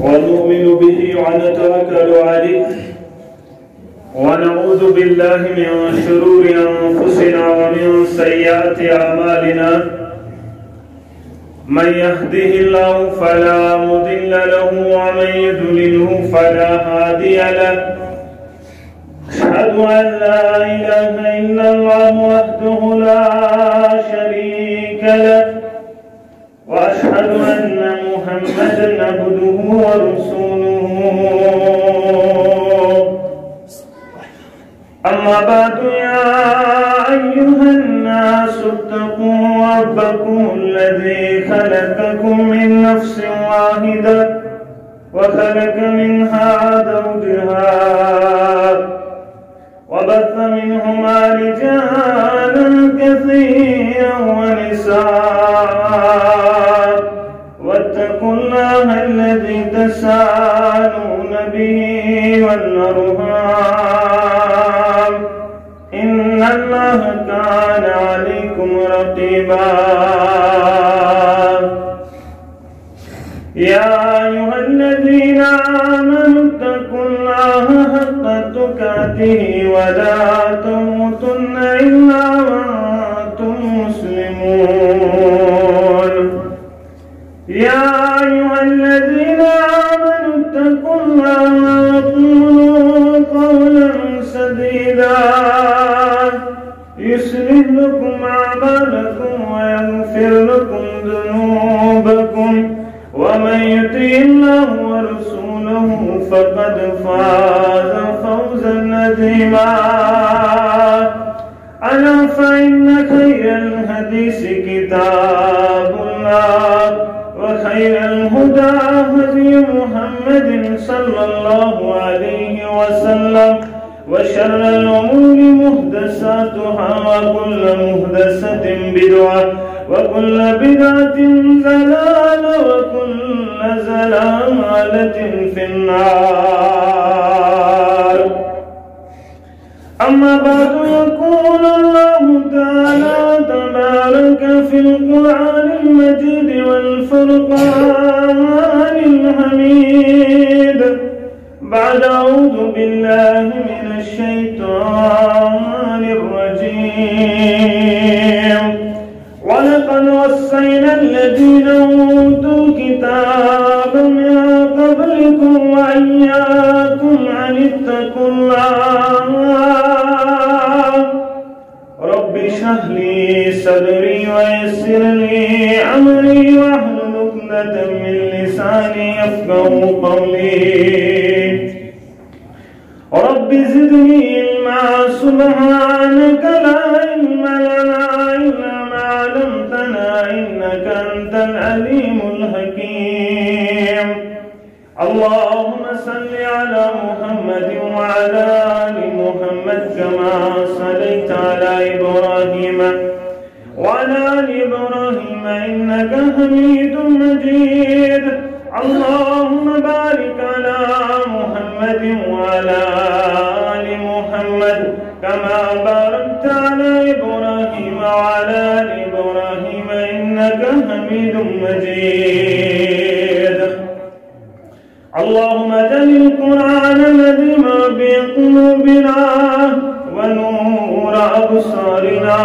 ونؤمن به ونتوكل عليه ونعوذ بالله من شرور أنفسنا ومن سيئات أعمالنا من يهده الله فلا مضل له ومن يضلله فلا هادي له أشهد أن لا إله إلا الله وحده لا شريك له وأشهد أن محمدا عبده ورسوله أما بعد يا أيها الناس اتقوا ربكم الذي خلقكم من نفس واحدة وخلق منها زوجها وبث منهما رجالا كثيرا ونساء واتقوا الله الذي تساءلون به والأرحام إن الله كان عليكم رقيبا يا أيها الذين آمنوا اتقوا الله حق تقاته ولا تموتن إلا وأنتم مسلمون يا أيها الذين آمنوا اتقوا الله وقولوا قولا سديدا يصلح لكم أعمالكم ويغفر لكم ذنوبكم ومن يطع الله ورسوله فقد فاز فوزا عظيما ألا فإن خير الحديث كتاب الله وخير الهدى هدي محمد صلى الله عليه وسلم وشر الأمور محدثاتها وكل محدثة بدعة وكل بدعة ضلالة وكل ضلالة في النار أما بعد يقول الله تعالى تبارك في القرآن المجيد والفرقان الحميد بعد أعوذ بالله من الشيطان الرجيم ولقد وصينا الذين أوتوا الكتاب من قبلكم وإياكم أن اتقوا الله رب اشرح لي صدري ويسر لي أمري واحلل عقدة من لساني يفقهوا قولي رب زدني علما سبحانك لا علم لنا إلا ما علمتنا إنك أنت العليم الحكيم اللهم صل على محمد وعلى آل محمد كما صليت على إبراهيم وعلى آل إبراهيم إنك حميد مجيد اللهم بارك على محمد وعلى آل محمد كما باركت على إبراهيم وعلى آل إبراهيم إنك حميد مجيد اللهم اجعل القرآن العظيم ربيع قلوبنا ونور أبصارنا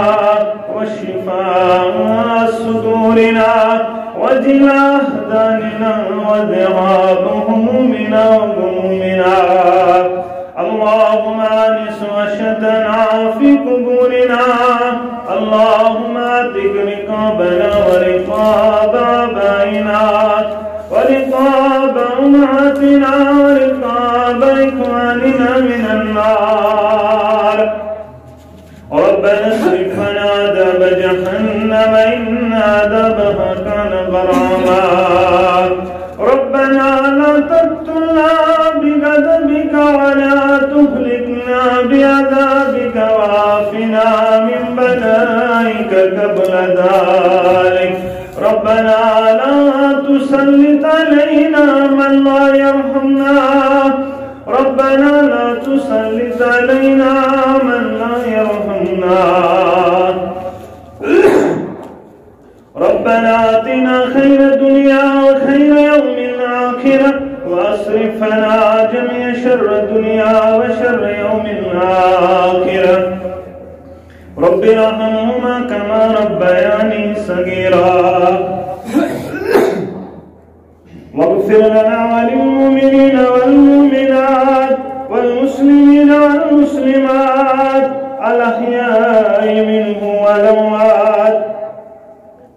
وشفاء صدورنا وجلاء أحزاننا وذهاب همومنا وغمومنا اللهم آنس وحشتنا في قبورنا اللهم اعتق رقابنا ورقاب آبائنا ورقاب أمهاتنا ورقاب إخواننا من النار ربنا اصرف عنا عذاب جهنم إن عذابها كان غراما ربنا لا تقتلنا بغضبك ولا تهلكنا بعذابك وعافنا من بلائك قبل ذلك ربنا لا تسلط علينا من لا يرحمنا ربنا لا تسلط علينا من لا يرحمنا ربنا آتنا خير الدنيا وخير يوم الآخرة واصرف عنا جميع شر الدنيا وشر يوم الآخرة رب ارحمهما كما ربياني صغيرا واغفر لنا وللمؤمنين والمؤمنات والمسلمين والمسلمات الأحياء منهم والأموات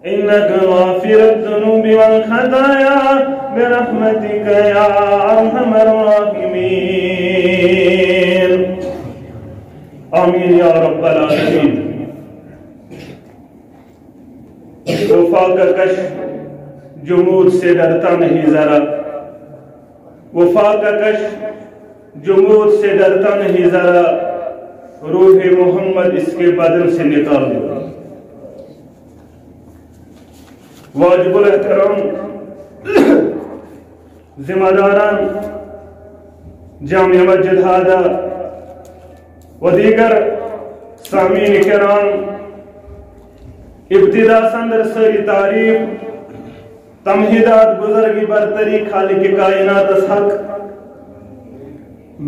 إنك غافر الذنوب والخطايا برحمتك يا أرحم الراحمين آمين يا رب العالمين. وفا کا کش جمود سے ڈرتا نہیں ذرا، وفا کا کش جمود سے ڈرتا نہیں ذرا، روح محمد اس کے بدن سے نکال دو. واجب الاحترام ذمہ داران جامعہ مسجد ہادہ و دیگر سامعین کرام، ابتدا سندر سری تعریف تمہیدات بزرگی برتری خالق کائنات حق،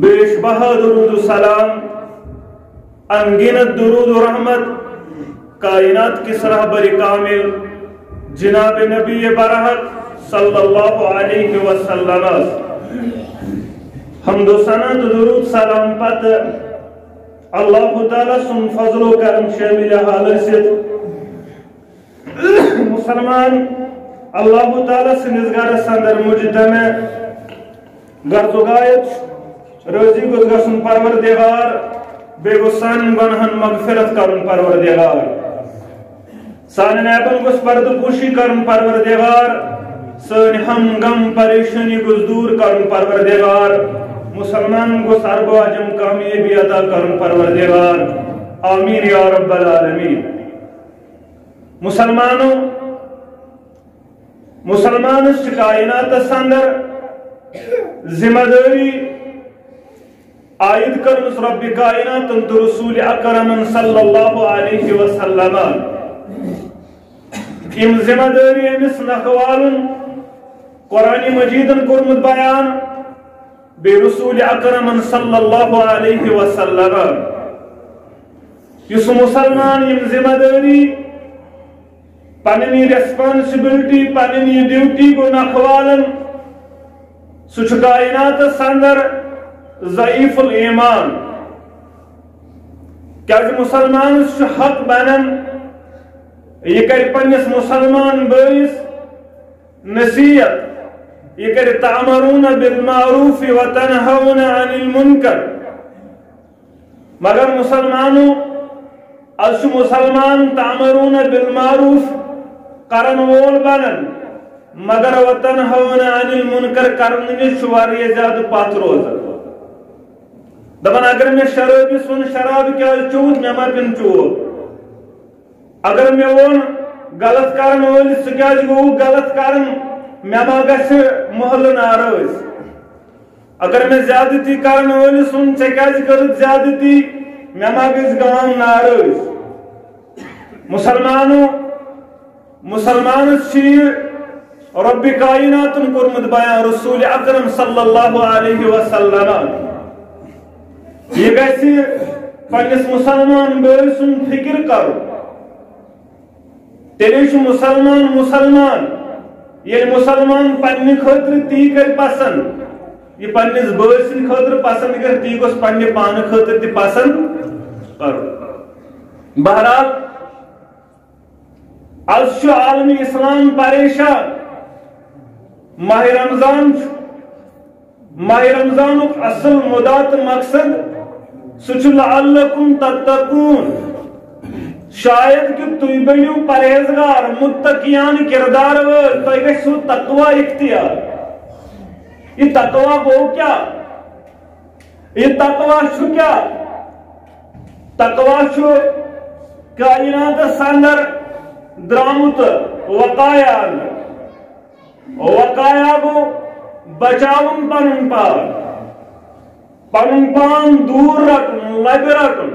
بیش بہا درود و سلام، انگنت درود و رحمت کائنات کی سرحبر کامل جناب نبی برحق صلی اللہ علیہ وسلم حمد و ثنا درود سلام پت اللہ تعالی سن فضل و کرم شامل حال سے مسلمان اللہ تعالی سے نزگار سندر مجتمع غرض و غایت روزی گزگسن پروردگار بے گسان گنہن مغفرت کرن پروردگار سان نیبن گس پرد پوشی کرن پروردگار سان ہم غم پریشانی گس دور کرن پروردگار مسلمان گس عرب و عجم کامیابی عطا کرن پروردگار آمین یا رب العالمین. مسلمان اس کائنات سندر ذمہ داری عائد کرنس رب کائنات رسول اکرم صلی اللہ علیہ وسلم ام ذمہ داری امس نخوالن قرآن مجیدن کورمت بیان بے رسول اکرم صلی اللہ علیہ وسلم یس مسلمان ام ذمہ داری پننی ریسپانسبلٹی پننی ڈیوٹی کو نخوالن سچ کائنات سندر ضعیف الایمان کیا مسلمان حق بنن یہ کر پنس مسلمان بائس نصیحت یہ کر تعمرون بالمعروف وتنہون عن المنکر مگر مسلمانوں از مسلمان تعمرون بالمعروف کرن وول بنن مگر وتنہون عن المنکر کرن نش واریاہ زیادہ پات روزن دپان اگر میں شرابی سن شراب کیا چوت میں ما پن چوت اگر میں ون غلط کرن وول سکیاز گو غلط کرن میں ما گژھِ محل ناراض اگر میں زیادتی کرن وول سن سکیاز کرت زیادتی میں ما گژھِ گام ناراض. مسلمان چھ رب کائنات کورمت بیان رسول اکرم صلی اللہ علیہ وسلم یہ گژھِ پنس مسلمان بٲے سُنٛد فکر کرو تیلے چھ مسلمان ییٚلہِ مسلمان پننہِ خٲطرٕ تی کر پسند یہ پنس بٲے سٕنٛدِ خٲطرٕ پسند کر تی گوٚژھ پننہِ پانہٕ خٲطرٕ تہِ پسند کرو. بہرحال آز چھ عالم اسلام پریشان ماہ رمضان اصل مدات مقصد سچ لعلکم تتقون شاید کہ تُہۍ بنیو پرہیزگار متقیان کردار وٲلۍ تۄہہِ گژھِو تقوی اختیار. یہ تقوی گوٚو کیا؟ یہ تقوی چھُ کیا؟ تقوی چھُ کائناتس اندر درامت وقایا گو بچاون پنن پان دور رٹن لبہ رٹن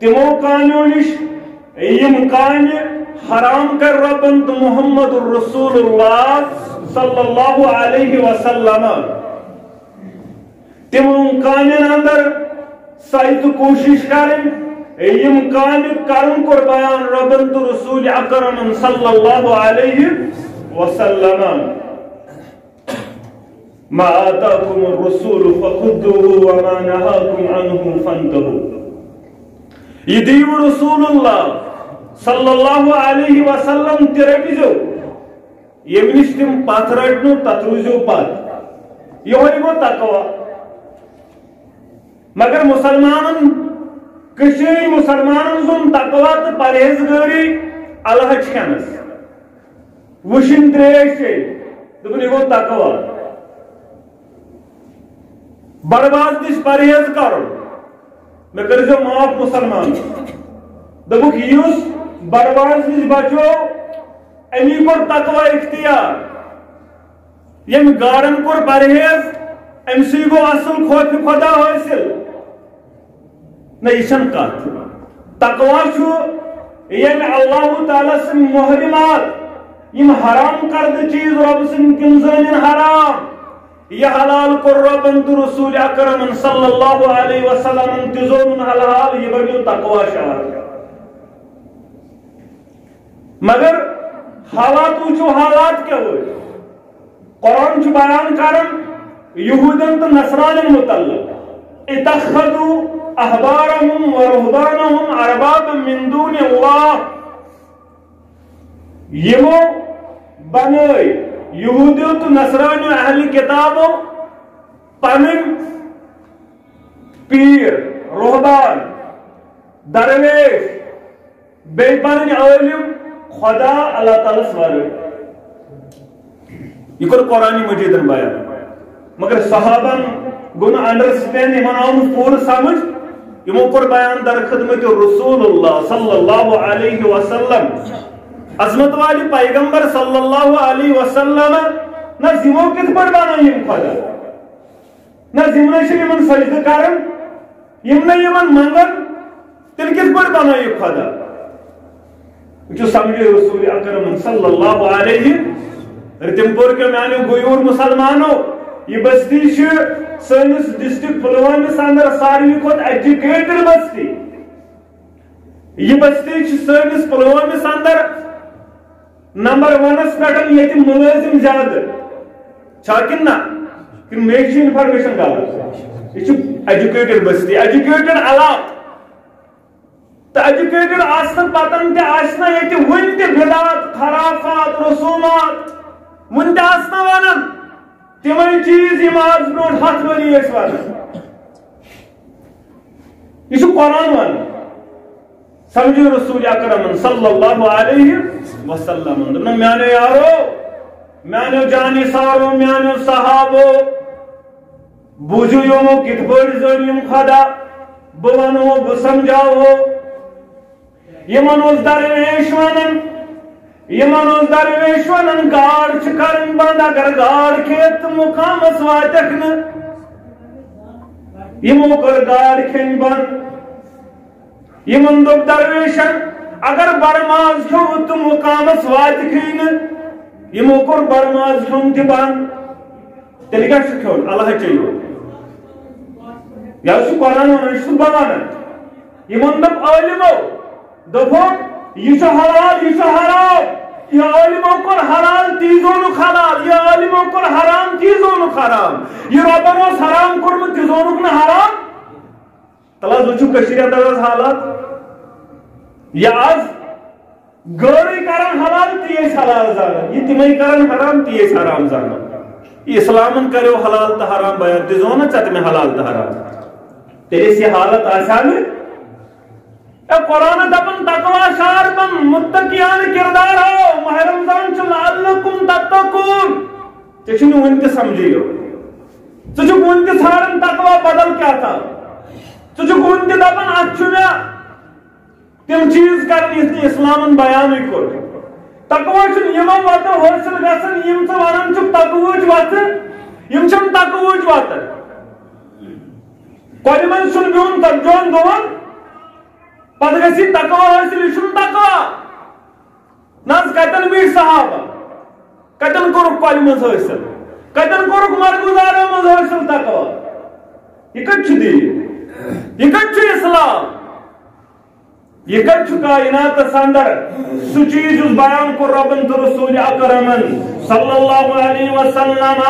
تمو کامیو نش یم کان حرام کر ربن تو محمد الرسول اللہ صلی اللہ علیہ وسلم تم کان اندر سائت کوشش کریں یم کان کرن کر بیان ربن تو رسول اکرم صلی اللہ علیہ وسلم ما آتاکم الرسول فخذوه وما نهاکم عنه فانتهوا یہ دیو رسول اللہ صلی اللہ علیہ وسلم ترٹزو یم نش تم پتھ رٹنو تت روزو پت یہ گو تقوی مگر مسلمانن کشیر مسلمانن زن تقوی تو پرہیزگاری اللہ چھنس وشن تریش دپن یہ گو تقوی برباد نش پرہیز کرو میں کرزو معاف مسلمان دبک یوس برباد نش بچو امی کور تقوی اختیار یم گارن کور پرہیز ام سی گو اصل خوف خدا حاصل نہ یہ کت تقوی چھو یم اللہ تعالی سن محرمات یم حرام کرد چیز رب سن تم زن حرام یہ حلال کر ربن تو رسول اکرم صلی اللہ علیہ وسلم تزون حلال یہ بنیو تقوی شعار مگر حالات وچو حالات کیا ہوئے قرآن چھ بیان کرن یہودن تو نصرانن متعلق اتخذوا احبارهم ورهبانهم اربابا من دون اللہ یمو بنائی یہودیوں تو نصرانیوں اہل کتابوں پنن پیر رہبان درویش بے پنن عالم خدا اللہ تعالیٰ سوالو یہ کر قرآن مجید بیان مگر صحابان گن انڈرسٹینڈ یمن آن پور سمجھ یمو کر بیان در خدمت رسول اللہ صلی اللہ علیہ وسلم عظمت والی پیغمبر صلی اللہ علیہ وسلم نہ زمو کت پڑ بانا یم خدا نہ زمنے سے یمن سجدہ کرن یمن یمن منگن تل کت پڑ بانا یم خدا جو سمجھے رسول اکرم صلی اللہ علیہ رتم پور کے میانو گیور مسلمانوں یہ بستی سنس ڈسٹرکٹ پلوامس اندر ساروی کھت ایجوکیٹڈ بستی یہ بستی سنس پلوامس اندر نمبر 1 پہ یہ ملازم زیادہ چھاکن نا کہ میری انفارمیشن غلط یہ ایجوکیٹڈ بستی ایجوکیٹڈ علاقہ تو ایجوکیٹڈ آسن پتن تے آسنا یہ ون تے بدعات خرافات رسومات ون تے آسنا ونن تمہیں چیز یم آز برونٹ 7 ؤری ٲسۍ ونان یہ چھُ قرآن ونان سمجھو رسول اکرم صلی اللہ علیہ وسلم دپن میانو یارو میانو جانی سارو میانو صحابو بوجھو یومو کت پٲٹھۍ زٲنۍ یم خدا بہٕ ونو بہٕ سمجھاو یمن اوس درویش ونان یمن اوس درویش ونان گاڑ چھ کرن بند اگر گاڑ کھیت مقامس واتکھ نہٕ یمو کر گاڑ کھیٚنۍ بند یمن دوٚپ درویشن اگر برماز کھیوٚو تہٕ مقامس واتکھٕے نہٕ یمو کوٚر برماز کھیوٚن تہِ بند تیٚلہِ کیٛاہ چھُ کھیوٚن اللہ چیٚیو یہ چھُ قرآن ونان یہِ چھُس بہٕ ونان یمن دوٚپ عٲلمو دوٚپُکھ یہ چھُ حلال یہ چھُ حرام یہ عالمو کوٚر حلال تی زونُکھ حلال یہ عالمو کوٚر حرام تی زونُکھ حرام یہ رۄبن اوس حرام کوٚرمُت تی زونُکھ نہٕ حرام تل حظ وٕچھِو کٔشیٖرِ اندر حظ حالات یہ آز گٲرٕے کران حلال تی ٲسۍ حلال زانان یہ تِمے کران حرام تی ٲسۍ حرام زانان یہ اسلامن کریو حلال تہٕ حرام بیان تی زون ژےٚ تہِ مےٚ حلال تہٕ حرام تیٚلہِ ٲسۍ یہ حالت آسیا نہٕ قرآن دپن تقوی شارپن متقیان کردار ہو ماہ رمضان چھ لعلکم تتقون ژےٚ چھُ نہٕ وُنہِ تہِ سمجھیو ژٕ چھُکھ وُنہِ تہِ ژھانڈان تقوی بدل کیٛاہ تھا ژٕ چھُکھ وُنہِ تہِ دپان اتھ چھُ مےٚ تِم چیٖز کرٕنۍ یِتھ نہٕ اسلامن بیانٕے کوٚر تقوی چھُنہٕ یِمو وتو حٲصِل گژھان یِم ژٕ ونان چھُکھ تقویٕچ وتہٕ یِم چھنہٕ تقویٕچ وتہٕ کۄلہِ منٛز چھُنہٕ بِہُن ترجون دۄہن پتہ گژھِ تقوی حٲصِل یہِ چھُنہٕ تقوی نہ حظ کتٮ۪ن میٖٹھۍ صحابہ کتٮ۪ن کوٚرُکھ کۄلہِ منٛز حٲصِل کتٮ۪ن کوٚرُکھ مرگُزارو منٛز حٲصِل تقوی یہِ کتہِ چھُ دیٖن یہِ کتہِ چھُ اِسلام یہ کت کائناتس اندر سو چیز اس بیان کو ربن تو رسول اکرمن صلی اللہ علیہ وسلم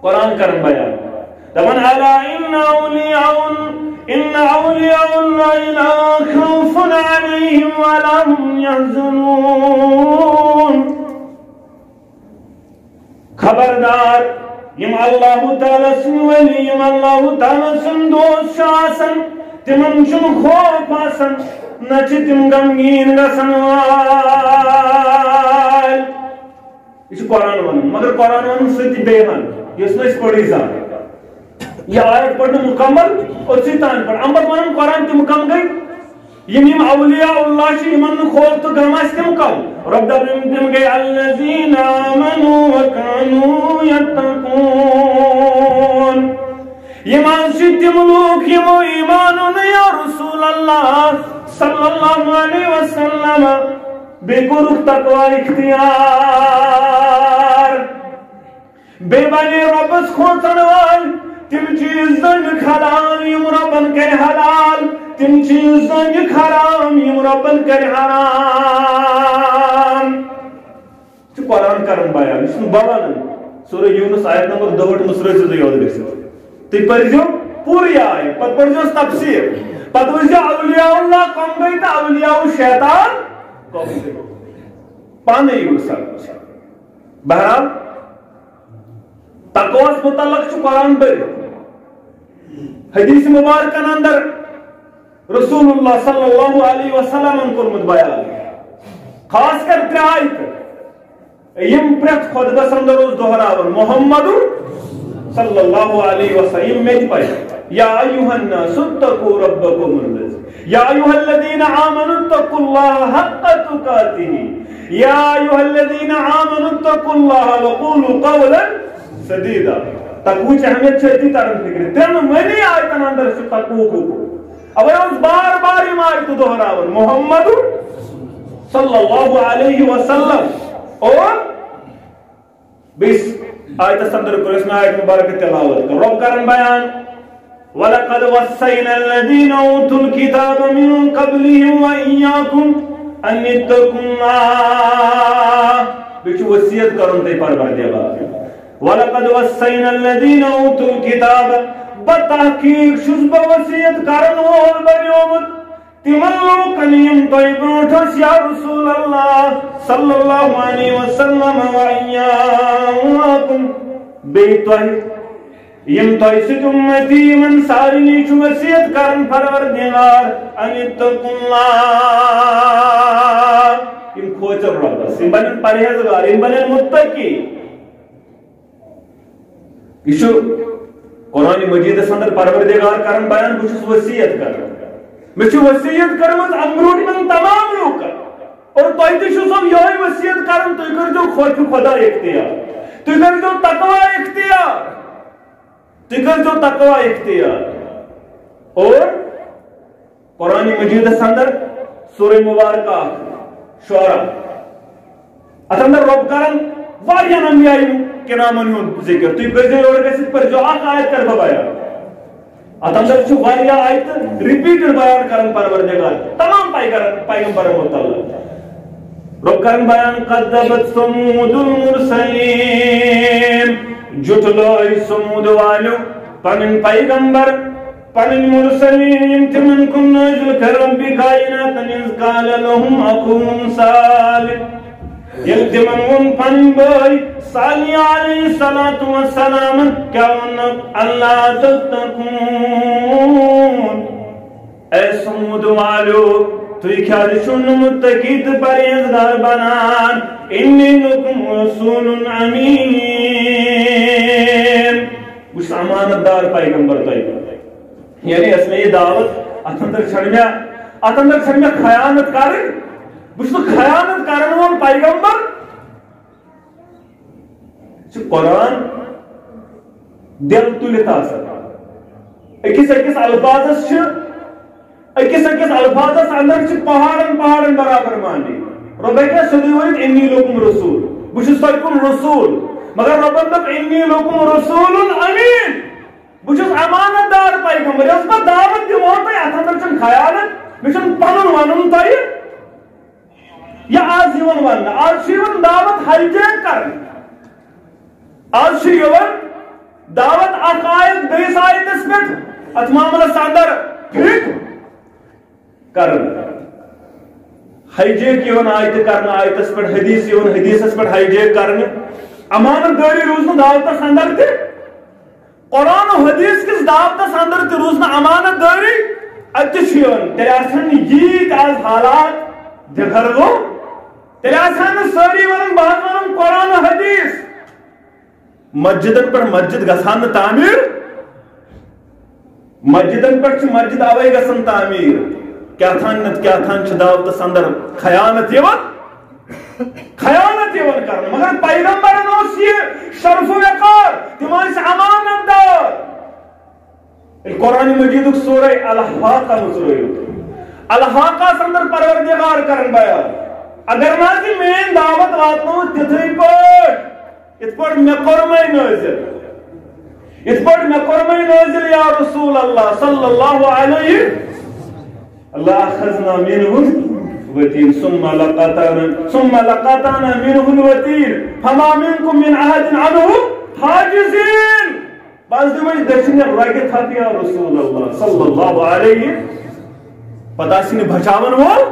قرآن کرن بیان دمن الا ان اولیاء اللہ لا خوف علیہم ولا هم يحزنون خبردار یم اللہ تعالی سن ولی یم اللہ تعالی سن دوست شاسن تمن چھن خوف آسن نہ چھ تم غمگین گژھن وال یہ قرآن ون مگر قرآن ون سۭتۍ بیٚیہِ ون یُس نہٕ أسۍ پٔرِی زانٛہہ یہ آیت پڑھ مکمل اور تان پڑھ امبر ون قرآن تم کم گئی یم اولیاء اللہ چھ یمن نہٕ خوف تہٕ غم آسہِ تم کم رب تم گئی الذین آمنوا وکانوا یتقون ایمان سے تم لوگ یمو ایمانون یا رسول اللہ صلی اللہ علیہ وسلم بے گرخ تقوی اختیار بے بنے ربس کھوتن وال تم چیز زن حلال یم ربن کر حلال تم چیز زن حرام یم ربن کر حرام قرآن کرن بیان اس بوان سورہ یونس آیت نمبر 2 مسرت سے یاد رکھو تی پرجو پوری آئے پت پرجو تفسیر پت وجہ اولیاء اللہ کم گئی تا اولیاء شیطان کم گئی پانے یوسر بہرحال تقویٰ متعلق چھ قرآن بری حدیث مبارکن اندر رسول اللہ صلی اللہ علیہ وسلم کرمت بیان خاص کر ترائیت یم پرت خطبس اندر روز دہراون محمد صلی اللہ علیہ وسلم میں پڑھ یا ایوہ الناس اتقوا ربکم الذی یا ایوہ الذین آمنوا اتقوا اللہ حق تقاته یا ایوہ الذین آمنوا اتقوا اللہ وقولوا قولا سدیدا تقوی چھ ہمیں چھتی ترن فکر تن منی آیتن اندر سے تقوی کو اب اس بار بار ہم آیت دہراون محمد صلی اللہ علیہ وسلم اور بیس آیت اندر کرس میں آیت مبارک تلاوت کر رب کرن بیان وَلَقَدْ وَصَّيْنَا الَّذِينَ أُوتُوا الْكِتَابَ مِنْ قَبْلِهِمْ وَإِيَّاكُمْ أَنِ اتَّقُوا اللَّهَ بیچ وصیت کرن تے پروردگار وَلَقَدْ وَصَّيْنَا الَّذِينَ أُوتُوا الْكِتَابَ بتحقیق چھس بہ وصیت کرن وول بنیومت تمن لوکن یم تۄہہِ برونٛٹھ ٲسۍ یا رسول اللہ صلی اللہ علیہ وسلم وَإِيَّاكُمْ بیٚیہِ تۄہہِ یم تۄہہِ سۭتۍ اُمتی یمن سارنٕے چھُ وصیت کرن پروردگار ان اتقوا اللہ یم کھوژن رۄبس یم بنن پرہیزگار یم بنن متقی یہ چھُ قرآن مجیدس اندر پروردگار کرن بیان بہٕ چھُس وصیت کران میں چھُ وصیت کرمٕژ اَمہِ برونٛٹھ یِمن تمام لوٗکن اور تۄہہِ تہِ چھُ سۄ یِہوٚے وصیت کران تُہۍ کٔرۍزیو خوفِ خۄدا اختیار تُہۍ کٔرۍزیو تقوا اختیار تُہۍ کٔرۍزیو تقوا اختیار اور قرآن مجیدس اندر سورہ مبارکہ شعراء اتھ اندر رب کران واریاہن انبیاء کرامن ہُنٛد ذکر تُہۍ کٔرۍزیو یورٕ گٔژھِتھ پٔرۍزیو اکھ آیت کر بہٕ بیان اتھ اندر چھُ واریاہ آیت رِپیٖٹڈ بیان کران پروردگار تمام پیغمبرن متعلق رب کران بیان قدبت ثمود المرسلین جھٹلٲے ثمود والیو پنٕنۍ پیغمبر پنٕنۍ مرسلین یم تمن کُن نٲزِل کٔر ربِ کائناتن اذ قال لهم اخوهم صالح ییٚلہِ تمن ووٚن پنٕنۍ بٲے صالح علیہ الصلاۃ والسلام کیا ووٚنُکھ اللہ تتقون اے ثمود والیو تُہۍ کیٛازِ چھِو نہٕ متقی تہٕ پرہیزگار بنان انی لکم رسول امین بہٕ چھُس امانت دار پیغمبر تۄہہِ یعنی ٲس مےٚ یہِ دعوت اتھ اندر چھنہٕ مےٚ خیانت کرٕنۍ بہٕ چھُس نہٕ خیانت کرن وول پیغمبر چھُ قرآن دل تُلِتھ آسان أکِس الفاظس چھِ اکس اکس الفاظس اندر پہاڑن پہاڑن برابر مانی رب کیا سدی ورت انی لکم رسول بس تم رسول مگر ربن دپ انی لکم رسول امین بس امانت دار پیغمبر یس بہ دعوت دمو تہ ات اندر چھ خیالت مچھن پنن ونن تہ یا آج یون ون آج یون دعوت ہائی جیک کر آج یون دعوت اک آیت بیس آیتس پہ ات معاملس اندر ٹھیک کر ہائی جیک یون آیت کرنا آیتس پہ حدیث یون حدیثس پہ ہائی جیک کرنے امانت داری روزن دعوتس اندر تہ قرآن و حدیث کس دعوتس اندر تہ روزن امانت داری اتش یون تیرے آسان ییت آز حالات دکھر گو تیرے آسان ساری ونن بات ونن قرآن و حدیث مسجدن پر مسجد گسان تعمیر مسجدن پر مسجد آوائی گسن تعمیر کیا تھان چھ دعوتس اندر خیانت یون کرنا مگر پیغمبرن اس یہ شرف و وقار تم اس امانت دار قرآن مجید سورہ الحاقہ مزروئی الحاقہ اندر پروردگار کرن بیان اگر نا کہ مین دعوت واتنو تتھئی پٹ ات پٹ میں قرمائی نازل ات پٹ میں قرمائی نازل یا رسول اللہ صلی اللہ علیہ اللہ اخذنا منہم وتين ثم لقطعنا منه الوتين فما منكم من عهد عنه حاجزين بعض دماغ درشن رگت تھا یا رسول اللہ صلی اللہ علیہ پتہ سن بچاون وول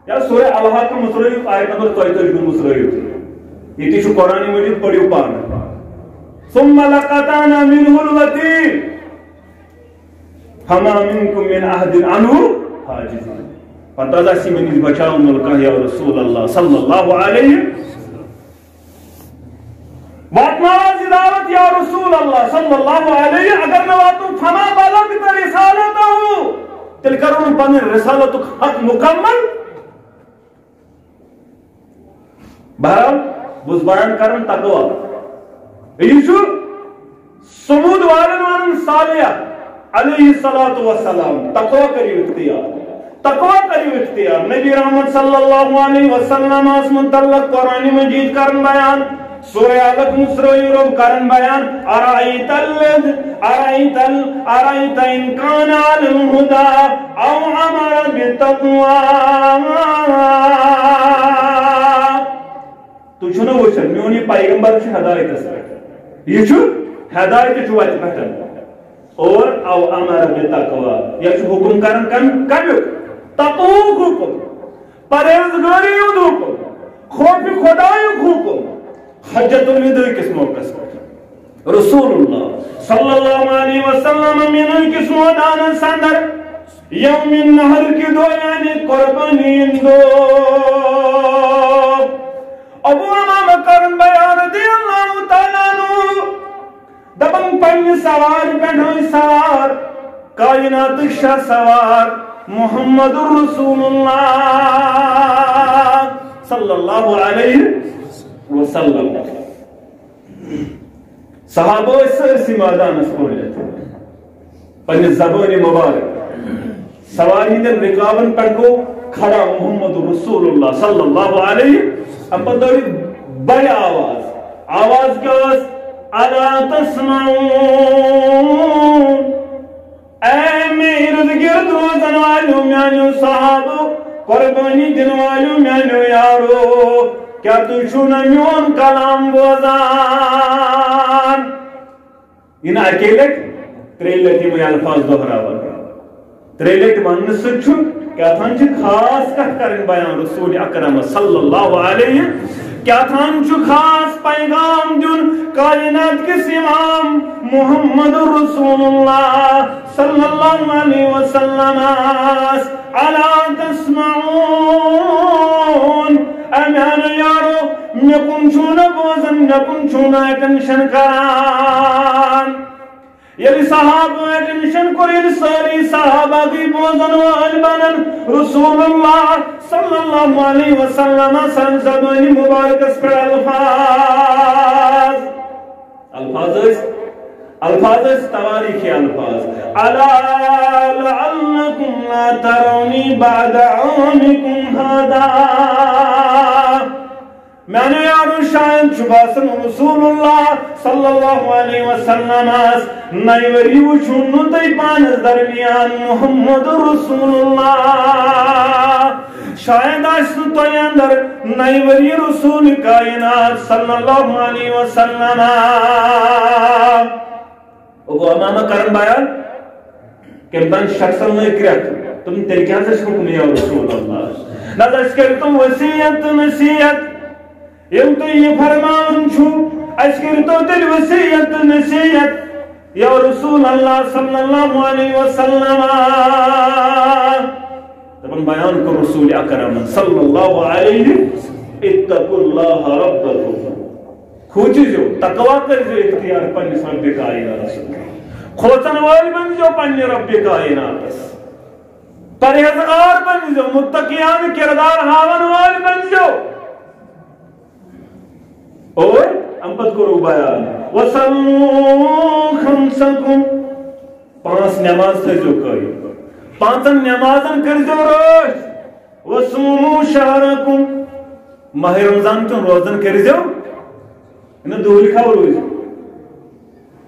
یا سورہ الحاقہ مصرعی آیت نمبر 33 مصرعی یہ تھی قرآن مجید پڑھیو پان ثم لقطعنا منه الوتين فما منكم من عهد عنه حاجزين پتہ سی منی بچاؤ ملکہ یا رسول اللہ صلی اللہ علیہ واتناز دعوت یا رسول اللہ صلی اللہ علیہ اگر نہ واتو فما بلغت رسالتہ تل کرون پن رسالت حق مکمل بہرحال بس بیان کرن تقوی یہ چھو سمود والن صالح علیہ السلام تقوی کری اختیار تقوی کریو اختیار نبی رحمت صلی اللہ علیہ وسلم اس متعلق قرآن مجید کرن بیان سورہ علق مصروی رب کرن بیان ارائیت ان کان علی الہدا او امر بالتقوی تو چھنو وچھن میونی پیغمبر چھ ہدایت اس یہ چھو ہدایت چھو وچ پٹن اور او امر بالتقوی یہ چھو حکم کرن کمیو تقوی حکم پرہیزگاری حکم خوف خدای حکم حجت الوداع کس موقع رسول اللہ صلی اللہ علیہ وسلم من کس مودان سندر یوم النہر کی دو یعنی قربانی دو ابو امام کرن بیان رضی اللہ تعالیٰ عنہ دبن پنی سوار پہنوئی سوار کائنات شاہ سوار محمد رسول اللہ صلی اللہ علیہ وسلم صحابہ سرسی مادان اس پولیت پنی زبان مبارک سواری دن رکابن پر کو کھڑا محمد رسول اللہ صلی اللہ علیہ اب پتوری بڑی آواز کیا واز الا تسمعون اے میرد گرد روزن والو میانیو صحابو قربانی دن والو میانیو یارو کیا تو چھونا میون کلام بوزان ان اکیلک تریلتی میں الفاظ دہراوا تریلت من سچ کیا تھان چھ خاص کت کرن بیان رسول اکرم صلی اللہ علیہ کیا تھان چھ خاص پیغام دن کائنات کس امام محمد رسول اللہ صلی اللہ علیہ وسلم الا تسمعون امیان یارو مکن چھونا بوزن مکن چھونا اٹنشن کران یلی صحابہ اٹنشن کو یلی ساری صحابہ کی بوزن و علبانن رسول اللہ صلی اللہ علیہ وسلم سن زبانی مبارک اس پر الفاظ اس الفاظ تواریخی الفاظ الا لعلکم لا ترونی بعد عامکم هذا میں نے یارو شاید چباسن رسول اللہ صلی اللہ علیہ وسلم نئی وری وچھنو تی پانس درمیان محمد رسول اللہ شاید آشن تو اندر نئی وری رسول کائنات صلی اللہ علیہ وسلم وہ امامہ کرن بیان کہ من شخص میں کرت تم تیرے کیا سے حکم یا رسول اللہ نظر کرتم وصیت نصیحت یم تو یہ فرمان چھو اشکر تو تل وصیت نصیحت یا رسول اللہ صلی اللہ علیہ وسلم تبن بیان کو رسول اکرم صلی اللہ علیہ اتقوا اللہ ربکم کھوچی جو تقوی کر جو اختیار پنی رب کائنات کھوچن والی بن جو پنی رب کائنات پرہیزگار بن جو متقیان کردار ہاون والی بن جو اور امپت کرو بیان وَصَلُّوا خَمْسَكُمْ پانچ نماز تھے جو کئی پانچن نمازن کر جو روش وَصُومُوا شَهْرَكُمْ ماہ رمضان تم روزن کر جو انہوں دو لکھا روز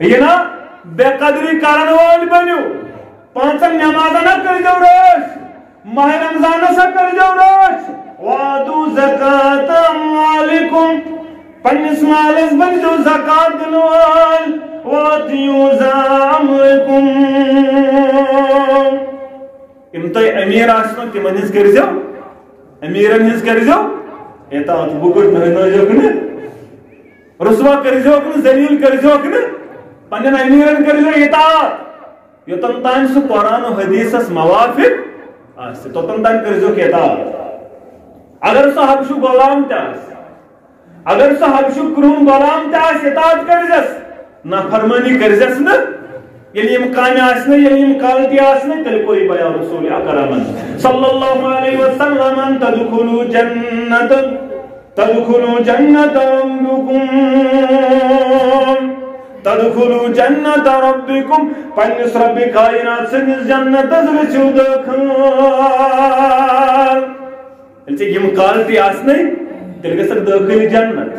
یہ نا بے قدری کارن وال بنیو پانچن نمازن کر جو روش ماہ رمضان سے کر جو روش وَعَدُوا زَكَاةَ أَمْوَالِكُمْ پنس مالس بن جو زکات دنوال واتیو زامکم امتى امیر آسنا تمن ہز کر جو امیرن ہز کر جو اطاعت بکٹ نہ جو کنے رسوا کر جو کنے ذلیل کر جو کنے پنن امیرن کر جو اطاعت یوتن تان سو قرآن و حدیث اس موافق آسے تو تن تان کر جو کہ اطاعت اگر سو حبشو غلام تاس اگر سو حبشو کرون غلام تاس اطاعت کر جس نافرمانی کر جس نا یعنی امکان آسنے یعنی امکانتی آسنے تل کوئی بیان رسول اکرم صلی اللہ علیہ وسلم تدخلوا جنت ربکم تدخلوا جنت ربکم پنس رب کائنات سنس جنت ازرچو دکھار یعنی امکانتی آسنے تل گسر داخل جنت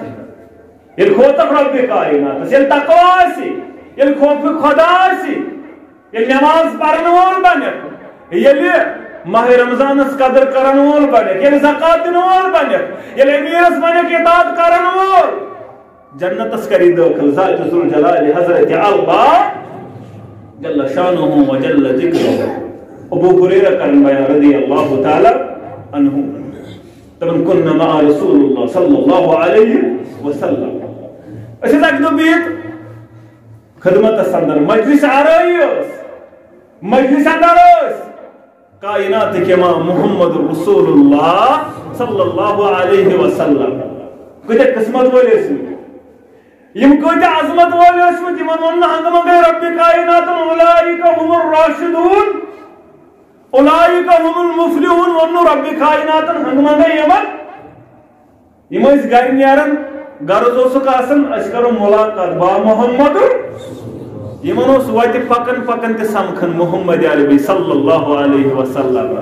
یل خوتف رب کائنات یل تقوی آسی یل خوف خدا آسی یل نماز پرن وول بنک یل ماہ رمضان اس قدر کرن وول بنک یل زکات دن وول بنک یل امیرس بنک اطاعت کرن وول جنت اس کری داخل ذات ذل جلال حضرت اللہ جل شانہ و جل ذکرہ ابو ہریرہ کرن بیان رضی اللہ تعالی عنہ تمن كنا مع رسول الله صلى الله عليه وسلم اسی تک تو بیت خدمت سندر مجلس آرائیوس مجلس اندروس کائنات کے امام محمد رسول اللہ صلی اللہ علیہ وسلم کتے قسمت والے اسم یم کتے عظمت والے اسم تمن ونہ ہنگم گئے رب کائنات اولئک هم الراشدون اولئک هم المفلحون ونو رب کائنات ہنگم گئے یم اس گھر نیرن غرض اوسک آسن اس کرو ملاقات با محمد یمن اس وت پکن پکن تے سمکھن محمد عربی صلی اللہ علیہ وسلم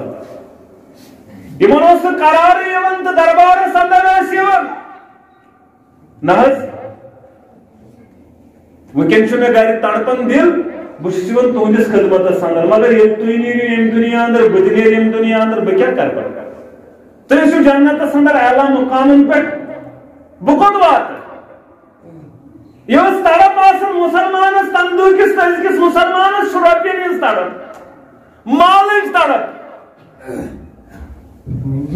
یمن اس قرار یمن تے دربار صدر اسیون نہز وکن چھنے گھر تڑپن دل بشیون تہندس خدمت سندر مگر یہ تھی نیرو یم دنیا اندر بدنیر یم دنیا اندر بہ کیا کر پڑا تھی سو جنت اندر اعلیٰ مقامن پہ بکت وات یہ تڑپ آسن مسلمانس تندوکس تزکس مسلمانس شرپین ہز تڑپ مالج تڑپ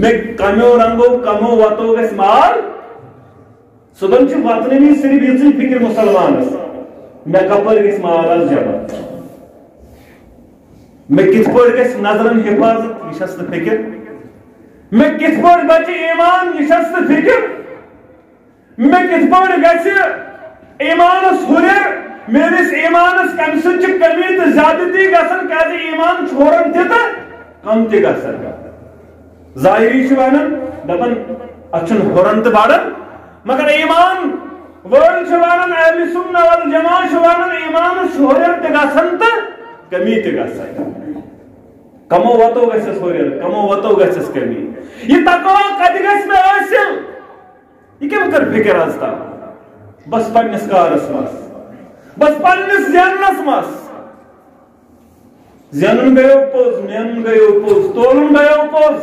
میں کمیو رنگو کمو واتو گس مال صبح چھ واتنے بھی صرف یہ فکر مسلمانس میں کپر گس مال از جمع میں کت پڑ گس نظرن حفاظت یہ شست فکر میں کت پڑ بچ ایمان یہ شست فکر میں کت پڑ گس ایمانس ہرر میرس ایمانس کم سچ کمی تو زیادتی گسن کیازِ ایمان چھوڑن تہ کم تہ گسن ظاہری چھ ونان دپن اچھن ہرن تو بڑن مگر ایمان وول شوانن اہل سنہ والجماع شوانن ایمان شہریت تگاسن تا کمی تگاسن کمو وطو گسس ہوریر کمو وطو گسس کمی یہ تقوی کدی گس میں حاصل یہ کم کر فکر آز تا بس پنس کارس مس بس پنس زینس مس زینن گیو پوز مین گیو پوز تولن گیو پوز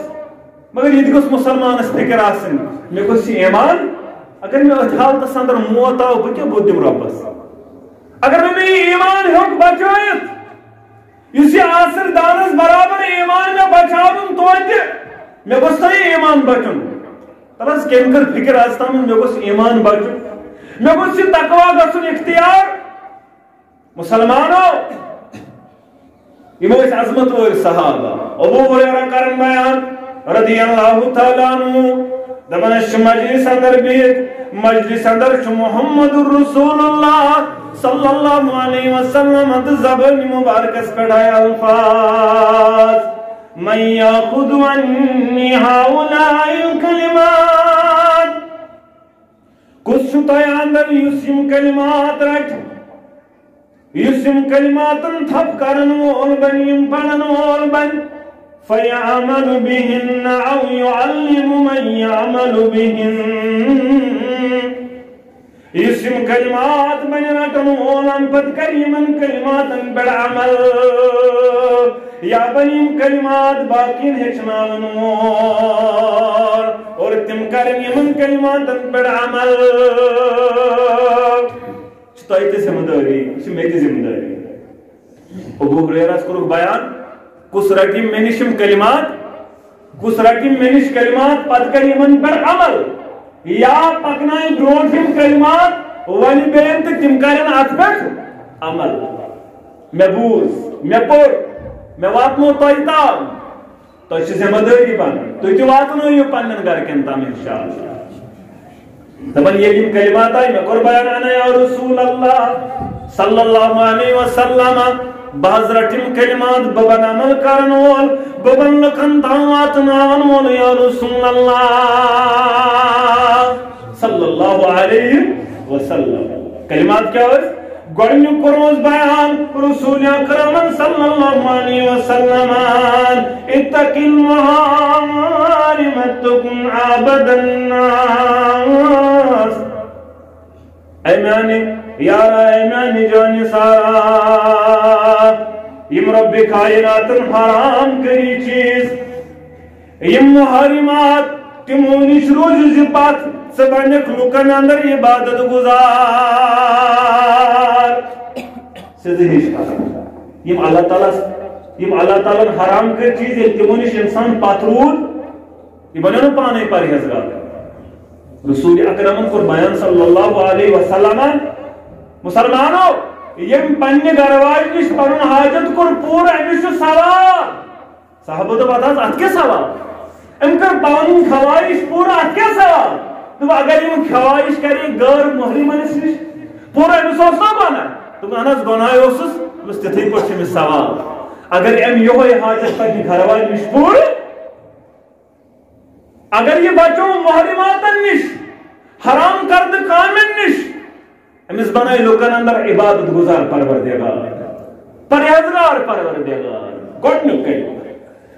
مگر یہ گوس مسلمانس فکر آسن مے گوس ایمان اگر میں اتھ حالتس اندر موت آو بہ بہت دم ربس اگر میں ایمان ہیوک بچائت اس آسر دانس برابر ایمان میں بچاؤن توتہ مے گوس تہ ایمان بچن تلس کم کر فکر آز تام مے گوس ایمان بچن مے گوس یہ تقوی گژھن اختیار مسلمانو یہ اس عظمت ور صحابہ ابو ہریرہ کرن بیان رضی اللہ تعالی عنہ دبنش مجلس اندر بیت مجلس اندر محمد رسول اللہ صلی اللہ علیہ وسلم زبان مبارک اس پڑھائے الفاظ من یاخذ عنی هؤلاء الکلمات کچھ شتائی اندر یسیم کلمات رکھ یسیم کلماتن تھپ کرن وول بن یم پڑھن وول بن فَيَعْمَلُ بِهِنَّ أَوْ يُعَلِّمُ مَنْ يَعْمَلُ بِهِنَّ اسم کلمات بن رٹن وولن پت کریمن کلماتن بڑ عمل یا بنیم کلمات باقین ہچناون وول اور تم کرن یمن کلماتن بڑ عمل چھتائی تے ذمہ داری چھ میری ذمہ داری ابو ہریرہ کرو بیان کس رٹیم منشم کلمات کس رٹیم منش کلمات پت کر یمن پر عمل یا پکنائیں برونٹم کلمات ونی بین تو تم کرن ات پہ عمل میں بوز میں پور میں واتنو تہ تام تہ ذمہ داری بن تھی تہ واتنو پنن گرکن تام انشاءاللہ دپن یہ کلمات آئی میں کور بیان انا یا رسول اللہ صلی اللہ علیہ وسلم بعض رٹم کلمات ببن عمل کرن وول ببن لکن دعوات ناون وول یا رسول اللہ صلی اللہ علیہ وسلم کلمات کیا ہوئے گوڑنیو کروز بیان رسول اکرم صلی اللہ علیہ وسلم اتق المحارم تکن عابد الناس ایمانی یارا ایمانی جانی سارا یم رب کائنات حرام کری چیز یم محرمات تمونش روز زبات سبنک لکن اندر عبادت گزار سزہش یم اللہ تعالیٰ حرام کر چیز تمونش انسان پاترود یہ بنیاں پانے پرہیزگار رسول اکرم کو بیان صلی اللہ علیہ وسلم مسلمانوں یم پنہ گرواج نش پن حاجت کور پور امس سوال صحابہ دپ ات کیا سوال ام کر پن خواہش پور ات کیا سوال دپ اگر یم خواہش کرے غیر محرمس نش پور امس نا بنا دپ اہن حظ گناہ بس تتھے پہ امس سوال اگر ام یہ حاجت پنہ گرواج نش پور اگر یہ بچو محرماتن نش حرام کردہ کامن نش امس بنائے لوکن اندر عبادت گزار پروردگار پرہیزگار پروردگار گوڑنیک کئی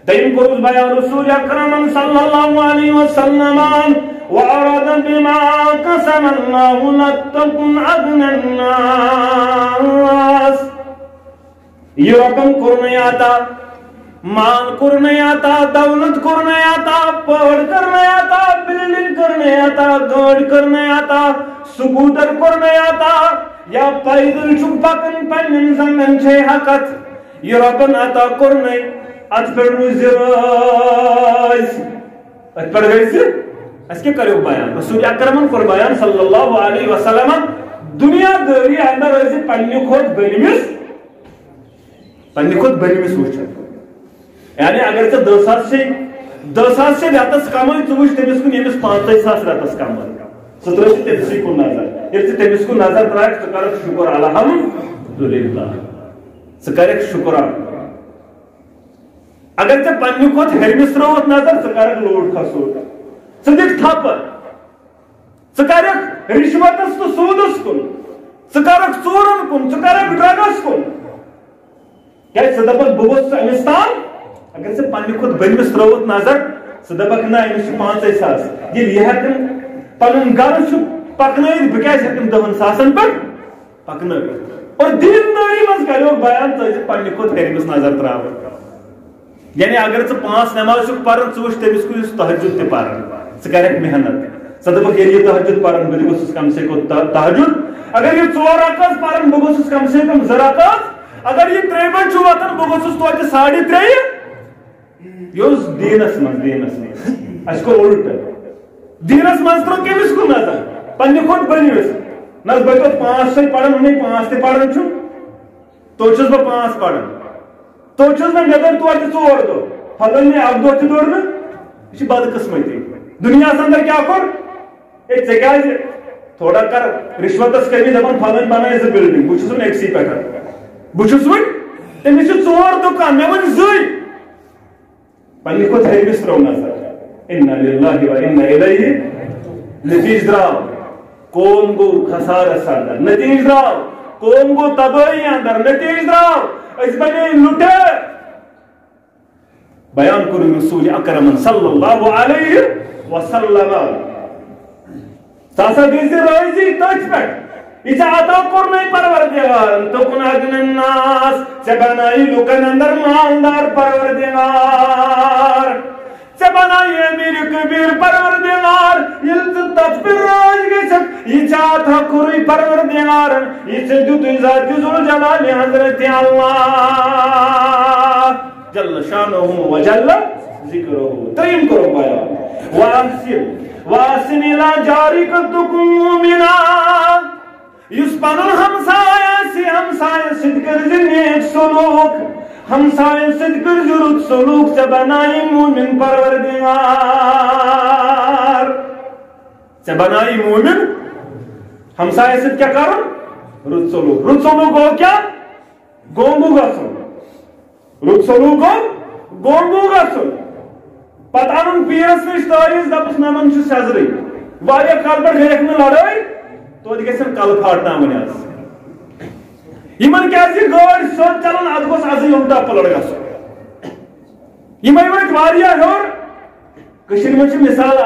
دیم کروز بیان رسول اکرم صلی اللہ علیہ وسلم وعرض بما قسم اللہ لتکن اغنى الناس یہ رقم کرنے آتا مال کرنے آتا دولت کرنے آتا پہاڑ کرنے آتا بلڈنگ کرنے آتا گاڑی کرنے آتا سکوٹر کرنے آتا یا پیدل چھپ پکن پنن زمین چھے حقت یہ ربن عطا کرنے ات پر روزرائز ات پر گئیس اس کے کریو بیان رسول اکرم کو بیان صلی اللہ علیہ وسلم دنیا داری اندر ایسی پنی خود بنیمس وچھا یعنی اگر تے 10 ساس سے راتس کمائی تو وچھ تمس کو یمس 50 ساس راتس کمائی سترہ سے تمس کو نظر یہ تمس کو نظر تراک تو کر شکر الحمدللہ سکرک شکر اگر تے پنی خود ہرمس روت نظر سکرک لوڈ کھسو صدق تھپ ثرک رشوتس تو سودس کن ثرک ژورن کن ثرک ڈرگس کن کیا دپک بہ گوس امس تام اگر ژے پنہ کھت بٔلمِس ترٲوُتھ نظر ژٕ دپکھ نہ أمِس چھِ 50,000 ییٚلہِ یہِ ہٮ۪کن پنُن گرٕ چھُ پکنٲیِتھ بہٕ کیازِ ہٮ۪کن 10,000 پٮ۪ٹھ پکنٲیِتھ اور دیندٲری منٛز کریوکھ بیان ژٕ ٲسِکھ پننہِ کھۄتہٕ ہیٚرمِس نظر تراوان یعنی اگر ژٕ 5 نماز چھُکھ پران ژٕ وٕچھ تٔمِس کُن یُس تہجد تہِ پران ژٕ کرکھ محنت ژٕ دپکھ ییٚلہِ یہِ تہجد پران بہٕ تہِ گوٚژھُس کم سے کم تہجد اگر یہِ 2 رکعت پران بہٕ گوٚژھُس کم سے کم 2 رکعت اگر یہ 3 بجے چھُ واتان بہٕ گوٚژھُس توتہِ 3:30 یہ اوس دیٖنس منٛز اَسہِ کوٚر اُلٹہٕ دیٖنس منٛز ترٛوو کٔمِس کُن نظر پننہِ کھۄتہٕ بٔنِمِس نہ حظ بہٕ توتہِ 5 سۭتۍ پران وۄنۍ 5 تہِ پران چھُ توتہِ چھُس بہٕ 5 پران توتہِ چھُس بہٕ مےٚ دوٚر توتہِ 4 دۄہ پھلٲنۍ مےٚ 1 دۄہ تہِ دوٚر نہٕ یہِ چھِ بدقٕسمتی دُنیاہس اندر کیٛاہ کوٚر ہے ژےٚ کیٛازِ تھوڑا کر رِشوتس کٔمی دپان پھلٲنۍ بنٲے 2 بِلڈنگ بہٕ چھُس وۄنۍ أکسٕے پٮ۪ٹھ بہٕ چھُس وۄنۍ تٔمِس چھِ 4 دُکان مےٚ وۄنۍ 2 پننہِ کھۄتہٕ ہیٚرمِس ترٛوو نظر اِنَّا لِلَّهِ وَإِنَّا إِلَيْهِ نتیٖجہٕ درٛاو قوم گوٚو خسارس اندر نتیٖجہٕ درٛاو قوم گوٚو تبٲہی اندر نتیٖجہٕ درٛاو أسۍ بنے لُٹہٕ بیان کوٚرُن رسول اکرم صلی اللہ علیہ وسلم ژٕ ہسا گٔژھۍ رٲضی تٔتھۍ پٮ۪ٹھ یہ عطا کوٚرنے پروردگارن تُکُن اگن الناس ژےٚ بنٲیی لُکن اندر مالدار پروردگار ژےٚ بنٲیی امیر کبیر پروردگار ییٚلہِ ژٕ تتھ پٮ۪ٹھ راج گژھکھ یہ عطا کوٚرُے پروردگارن یہ ژےٚ دیُتُے ذاتِ ذوالجلال حضرت اللہ جل شانہ وجل ذکرہ ترٛیٚیِم کوٚرُم بیان واحسن الی جارک تکن مومنا یُس پنُن ہمساے آسہِ ہمسایَس سۭتۍ کٔرزِ نیک سلوٗک ہمسایَس سۭتۍ کٔرزِ رُت سلوٗک ژےٚ بنایی مومن پروردگار ژےٚ بنایی مومن ہمسایَس سۭتۍ کیٛاہ کرُن رُت سلوٗک گوٚو کیٛاہ گوٚنٛگوٗ گژھُن رُت سلوٗک گوٚو گوٚنٛگوٗ گژھُن پتہٕ انُن پیٖرس نِش تٲویٖز دپُس نمن چھُ سیٚزرٕے واریاہ کال پٮ۪ٹھ گٔیکھ نہٕ لڑٲے توتہِ گژھن کلہٕ پھاٹناوٕنۍ آز یِمن کیازِ گٲڑۍ سیوٚد چلان اتھ گوٚژھ ازٕے اُلٹا پلٹ گژھُن یِمے وٲتۍ واریاہ ہیوٚر کٔشیٖرِ منٛز چھِ مثال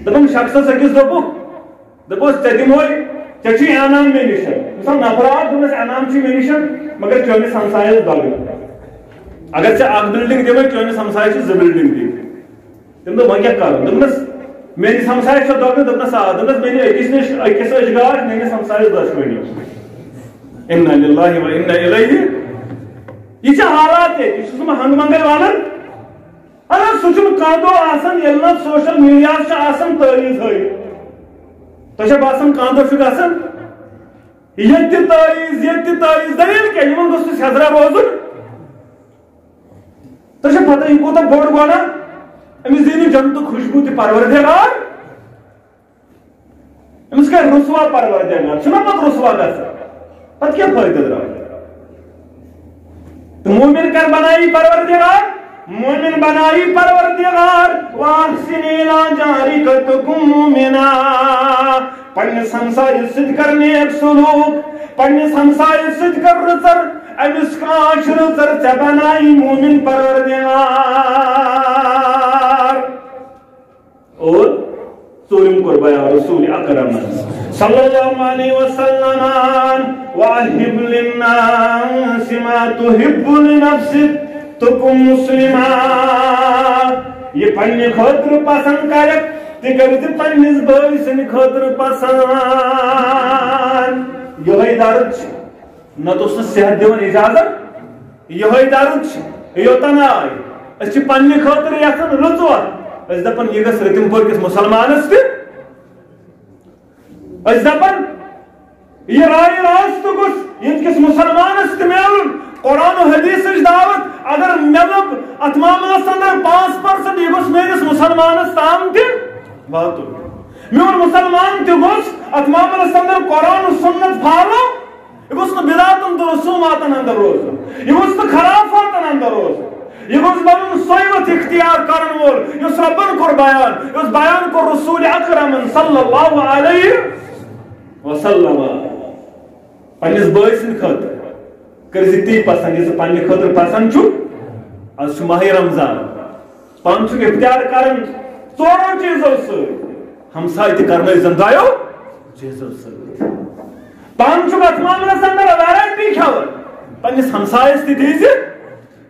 دپان شخصس أکِس دوٚپُس ژےٚ دِمہوے ژےٚ چھُے انعام مےٚ نِش مثال نفر آو دوٚپنس انعام چھُے مےٚ نِش مگر چٲنِس ہمسایس دۄگنہٕ اگر ژےٚ 1 بِلڈنگ دِمے چٲنِس ہمسایس چھِ 2 بِلڈنگ دِنۍ تٔمۍ دوٚپ وۄنۍ کیٛاہ کرُن دوٚپنس میٲنِس ہمسایس چھِ دۄگنہٕ دوٚپنس آ دوٚپنس مےٚ نہِ أکِس نِش أکِس أچھ گاش میٲنِس ہمسایس دۄشوٕنی اِنَّا لِلَّهِ وَإِنَّا إِلَيْهِ یہ چھِ حالات ییٚتہِ یہِ چھُس بہٕ ہنٛگہٕ منٛگَے وَنان اگر سُہ چھُنہٕ کانٛہہ دۄہ آسان ییٚلہِ نہٕ سوشل میٖڈیاہس چھُ آسان تٲویٖز ہٲیِتھ تۄہہِ چھا باسان کانٛہہ دۄہ چھُ گژھان ییٚتہِ تہِ تٲویٖز دٔلیٖل کیٛاہ یِمن گوٚژھ نہٕ سیٚزرا روزُن تۄہہِ چھا پتہ یہِ کوٗتاہ بوٚڑ گۄناہ أمِس دی نہٕ جنتُک خوشبوٗ تہِ پروردگار أمِس کرِ رُسوا پروردگار چھُنہ پتہٕ رُسوا گژھان پتہٕ کیٛاہ فٲیدٕ درٛاو تہٕ مومن کر بنایی پروردگار واحسن الی جارک تکن مومنا پننِس ہمسایس سۭتۍ کر نیک سلوٗک پننِس ہمسایس سۭتۍ کر رٕژر امس کانٛہہ چھُ رٕژر ژےٚ بنایی مومن پروردگار اور ژوٗرِم کوٚر بیان رسول اکرم صلی اللہ علیہ وسلم وَأَحِبْ لِلنَّاسِ مَا تُحِبُّ لِنَفْسِكَ تُكُن مُسلِمًا یہ پننہِ خٲطرٕ پسنٛد کرکھ تہِ کٔرِو تہِ پننِس بٲے سٕنٛدِ خٲطرٕ پسنٛد یِہوٚے درد چھُ نتہٕ اوس نہٕ صحت دِوان اجازت یِہوٚے درد چھُ یوٚتن آے أسۍ چھِ پننہِ خٲطرٕ یژھان رٕژ وتھ أسۍ دپان یہِ گژھِ رٔتِم پورکِس مُسلمانس تہِ أسۍ دپان یہ رائے راست گوٚژھ ییٚتہِ کِس مُسلمانس تہِ میلُن قرآن و حدیثٕچ دعوت اگر مےٚ دوٚپ اتھ معاملس اندر 5% یہِ گوٚژھ میٲنِس مُسلمانس تام تہِ واتُن میون مُسلمان تہِ گوٚژھ اتھ معاملس اندر قرآن و سنت فالو یہ گوٚژھ نہٕ بِدعتن تہٕ رسوماتن اندر روزُن یہ گوٚژھ نہٕ خرافاتن اندر روزُن یہ گوز بنن سویت اختیار کرن وول یس ربن کور بیان کور رسول اکرم صلی اللہ علیہ وسلم پنس بٲے سٕنٛدِ خٲطرٕ کٔرۍ تی پسند یہِ ژٕ پننہِ خٲطرٕ پسند چھُ آز چھُ ماہِ رمضان پان چھُکھ اختیار کران ژورو چیٖزو سۭتۍ ہمساے تہِ کرنٲیزن دۄیو چیٖزو سۭتۍ پان چھُکھ اتھ معاملس اندر ویرنٹی کھٮ۪وان پننس ہمسایس تہِ دیٖزِ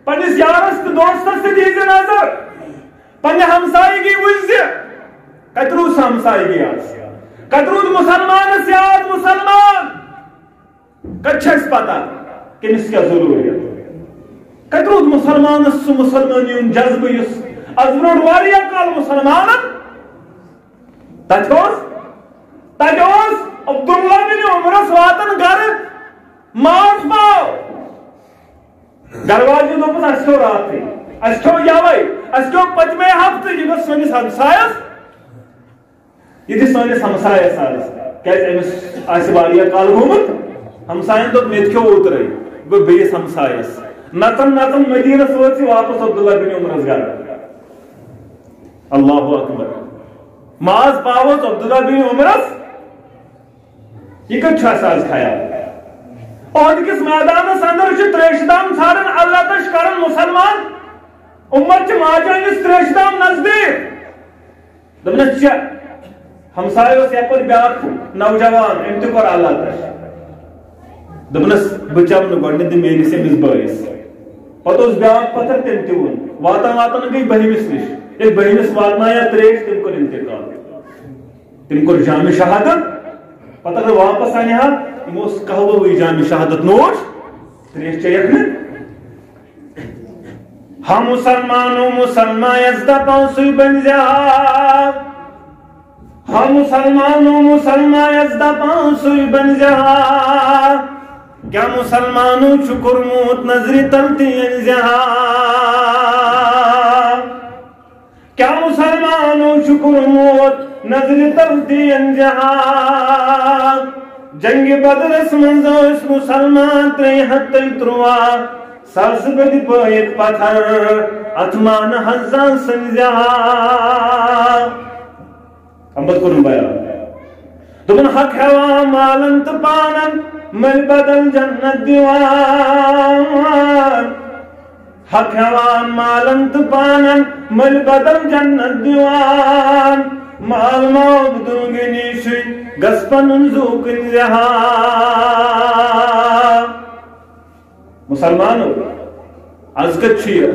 پننس یارس تہٕ دوستس تہِ دیٖزِ نظر پننہِ ہمسایگی وٕچھزِ کتہِ روٗد سۄ ہمسایگی آز کتہِ روٗد مسلمانس یاد مسلمان کتہِ چھِ اَسہِ پتہ کٔمِس کیٛاہ ضروٗریت کتہِ روٗد مسلمانس سُہ مسلمٲنی ہُنٛد جذبہٕ یُس از برونٛٹھ واریاہ کال مسلمانن تتہِ اوس عبداللہ بن عمرس واتن گرٕ ماز پاو گرٕ واجنہِ دوٚپُس اَسہِ کھیوٚو راتھٕے اَسہِ کھیوٚو یوے اَسہِ کھیوٚو پٔتمے ہفتہٕ یہِ گوٚژھ سٲنِس ہمسایس یہِ دِ سٲنِس ہمسایس آز کیازِ أمِس آسہِ واریاہ کال گوٚمُت ہمساین دوٚپ مےٚ تہِ کھیوٚو اوترے گوٚو بیٚیِس ہمسایس نژن نژن مدیٖنس وٲژ یہِ واپس عبداللہ بن عمرس گرٕ اللہ اکبر ماز پاوس عبداللہ بن عمرس یہ کتھ چھُ اَسہِ آز خیال عہد کس میدانس اندر چھُ تریشہِ دام ژھانڈان اللہ تش کران مسلمان امت چھِ ماجٲنِس تریشہِ دام نزدیٖک دوٚپنس ژےٚ ہمساے اوس یپٲرۍ بیٛاکھ نوجوان أمۍ تہِ کوٚر اللہ تش دوٚپنس بہٕ چٮ۪مہٕ نہٕ گۄڈٕنیتھ دِ میٲنِس أمِس بٲیِس پتہٕ اوس بیٛاکھ پتھر تٔمۍ تہِ ووٚن واتان واتان گٔے بٔہمِس نِش ییٚلہِ بٔہمِس واتنایا تریش تٔمۍ کوٚر انتقال تٔمۍ کوٚر جامِ شہادت پتہٕ اگر واپس انہِ ہا یِمو اوس قہوہٕے جامِ شہادت نوش تریش چیٚیکھ نہٕ ہم مسلمان یس دپان سُے بنزِ ہا ہم مسلمان یس دپان سُے بنزِ ہا کیا مسلمانو چھُ کوٚرمُت نظرِ تل تہِ أنزِ ہا کیا مسلمانو چھُ کوٚرمُت نظرِ تل تہِ أنزِ ہا جنگِ بدرس منٛز ٲسۍ مسلمان 313 ساس بٔدۍ پٲیِتھ پتھر اتھمان حزا سٔنزِ ہا امبد کوٚرُن بیان دوٚپُن حق ہٮ۪وان مالن تہٕ پانن مٔلۍ بدل جنت دِوان حق ہٮ۪وان مالن تہٕ پانن مٔلۍ بدل جنت دِوان مال محبتُن نِشٕے گژھ پنُن زُو کٕنزِ ہا مسلمانو از کتھ چھُ یہِ